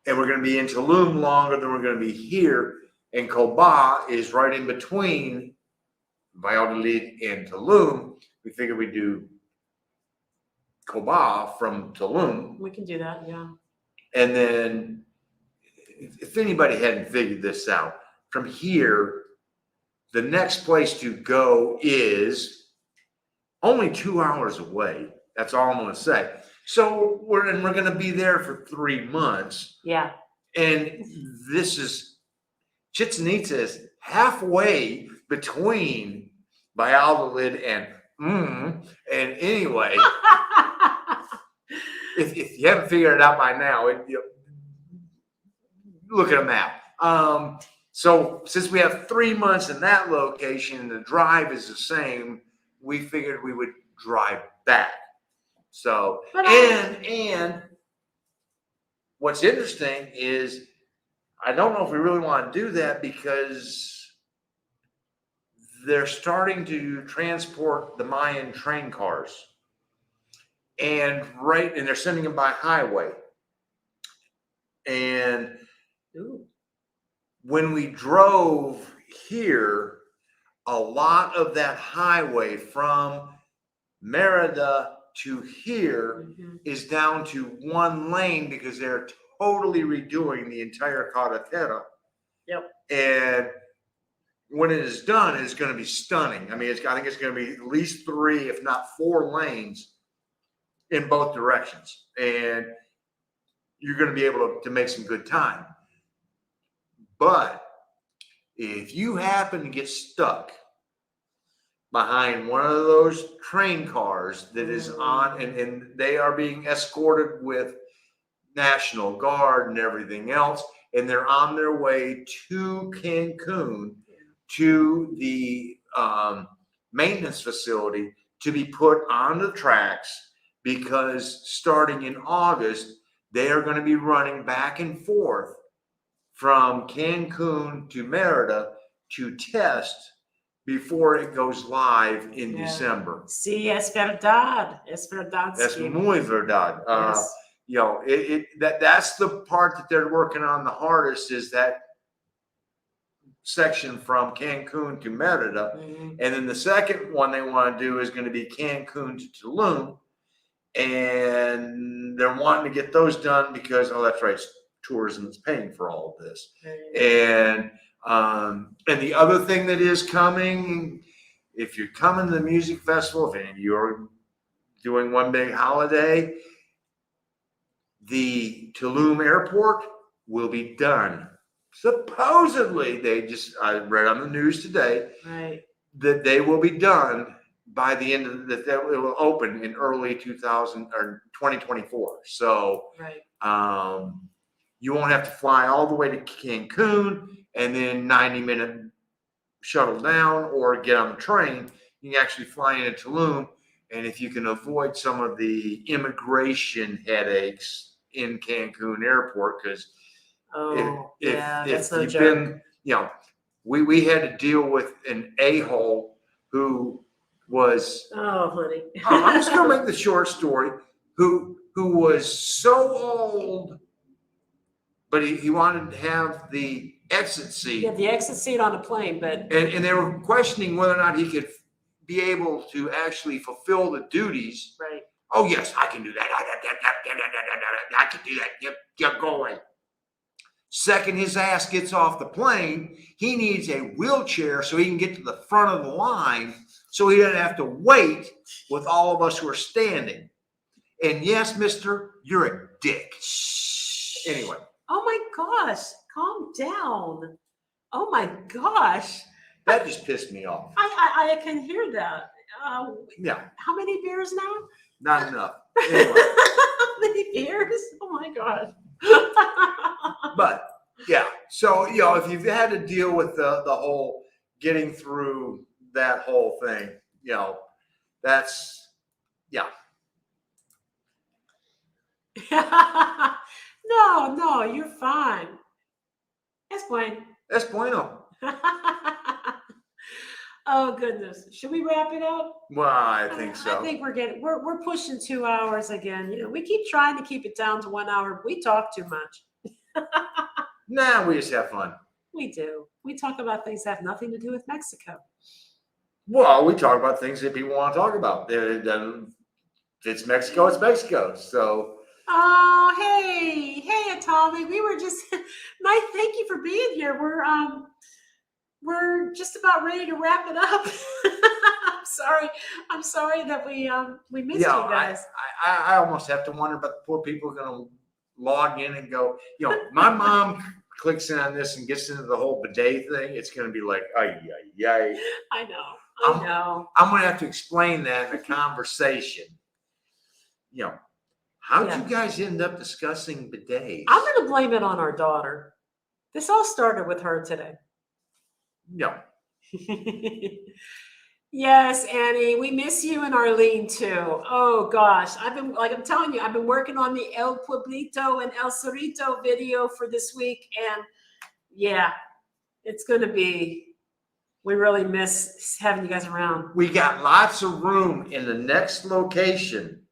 and we're going to be in Tulum longer than we're going to be here, and Coba is right in between Valladolid and Tulum, we figured we'd do Coba from Tulum. We can do that, yeah. And then, if anybody hadn't figured this out, from here, the next place to go is only 2 hours away. That's all I'm going to say. So we're going to be there for 3 months. Yeah. And this is Chichen Itza is halfway between Valladolid and anyway, if you haven't figured it out by now, look at a map. So since we have 3 months in that location and the drive is the same, we figured we would drive back. So, and what's interesting is I don't know if we really want to do that because they're starting to transport the Mayan train cars. And they're sending them by highway. And when we drove here, a lot of that highway from Merida to here is down to 1 lane because they're totally redoing the entire carretera. Yep. And when it is done, it's going to be stunning. I mean, I think it's going to be at least 3, if not 4 lanes in both directions. And you're going to be able to make some good time. But if you happen to get stuck behind one of those train cars that is on, and they are being escorted with National Guard and everything else, and they're on their way to Cancun, to the maintenance facility to be put on the tracks, because starting in August, They are going to be running back and forth from Cancun to Merida to test before it goes live in December. Sí, es verdad. Es verdad. That's muy verdad. Yes. You know, that's the part that they're working on the hardest, is that section from Cancun to Merida. Mhm. And then the second one they want to do is going to be Cancun to Tulum. And they're wanting to get those done because, oh, that's right, tourism is paying for all of this. And the other thing that is coming, if you're coming to the music festival, if any of you are doing one big holiday, the Tulum airport will be done. Supposedly, I read on the news today, Right. that they will be done by the end of that it will open in early 2024. So Right. You won't have to fly all the way to Cancun and then 90-minute shuttle down or get on the train. You can actually fly into Tulum. And if you can avoid some of the immigration headaches in Cancun airport, because if no you've joke. been, you know, we had to deal with an a-hole who was, honey. I'm just gonna make the short story, who was so old, but he wanted to have the exit seat. Yeah, the exit seat on a plane, but and they were questioning whether or not he could be able to actually fulfill the duties. right. Oh yes, I can do that. I can do that. Yep, go away. Second his ass gets off the plane, he needs a wheelchair so he can get to the front of the line, so he doesn't have to wait with all of us who are standing. And yes, mister, you're a dick. Anyway. Oh my gosh, calm down. Oh my gosh. That just pissed me off. I can hear that. Yeah. How many beers now? Not enough. Anyway. How many beers? Oh my gosh. But yeah, so if you've had to deal with the whole getting through that whole thing, that's No, you're fine. Es bueno. Es bueno. Oh goodness. Should we wrap it up? Well, I think so. I think we're pushing 2 hours again. We keep trying to keep it down to 1 hour. We talk too much. Nah, we just have fun. We do. We talk about things that have nothing to do with Mexico. Well, we talk about things that people want to talk about. If it's Mexico, it's Mexico. So. Oh, hey, Atali. We were just nice. Thank you for being here. We're just about ready to wrap it up. I'm sorry that we missed you guys. I almost have to wonder about the poor people going to log in and go, my mom clicks in on this and gets into the whole bidet thing. It's going to be like, ay. I know. I'm going to have to explain that in a conversation. How'd you guys end up discussing bidets? I'm going to blame it on our daughter. This all started with her today. No. Yes, Annie, we miss you and Arlene too. I'm telling you, I've been working on the El Pueblito and El Cerrito video for this week. And yeah, it's going to be, we really miss having you guys around. We got lots of room in the next location.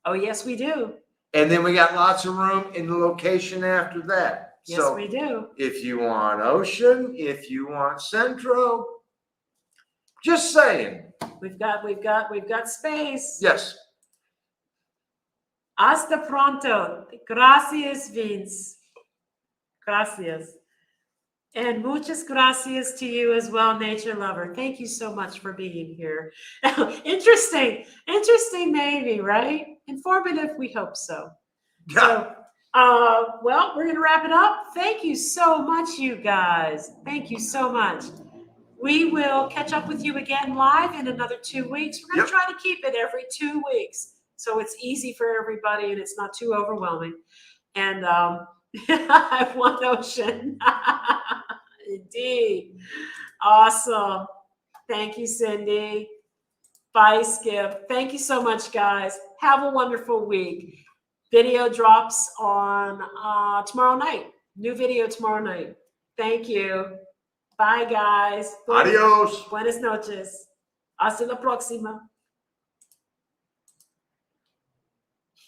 Oh, yes, we do. And then we got lots of room in the location after that. Yes, so we do. If you want Ocean, if you want Centro, just saying. We've got space. Yes. Hasta pronto. Gracias, Vince. Gracias. And muchas gracias to you as well, nature lover. Thank you so much for being here. Interesting, maybe, right? Informative, we hope so. Yeah. So, well, we're going to wrap it up. Thank you so much, you guys. Thank you so much. We will catch up with you again live in another 2 weeks. We're going to try to keep it every 2 weeks so it's easy for everybody and it's not too overwhelming. And I want Ocean. Indeed. Awesome. Thank you, Cindy. Bye, Skip. Thank you so much, guys. Have a wonderful week. Video drops on tomorrow night. New video tomorrow night. Thank you. Bye, guys. Adios. Buenas noches. Hasta la próxima.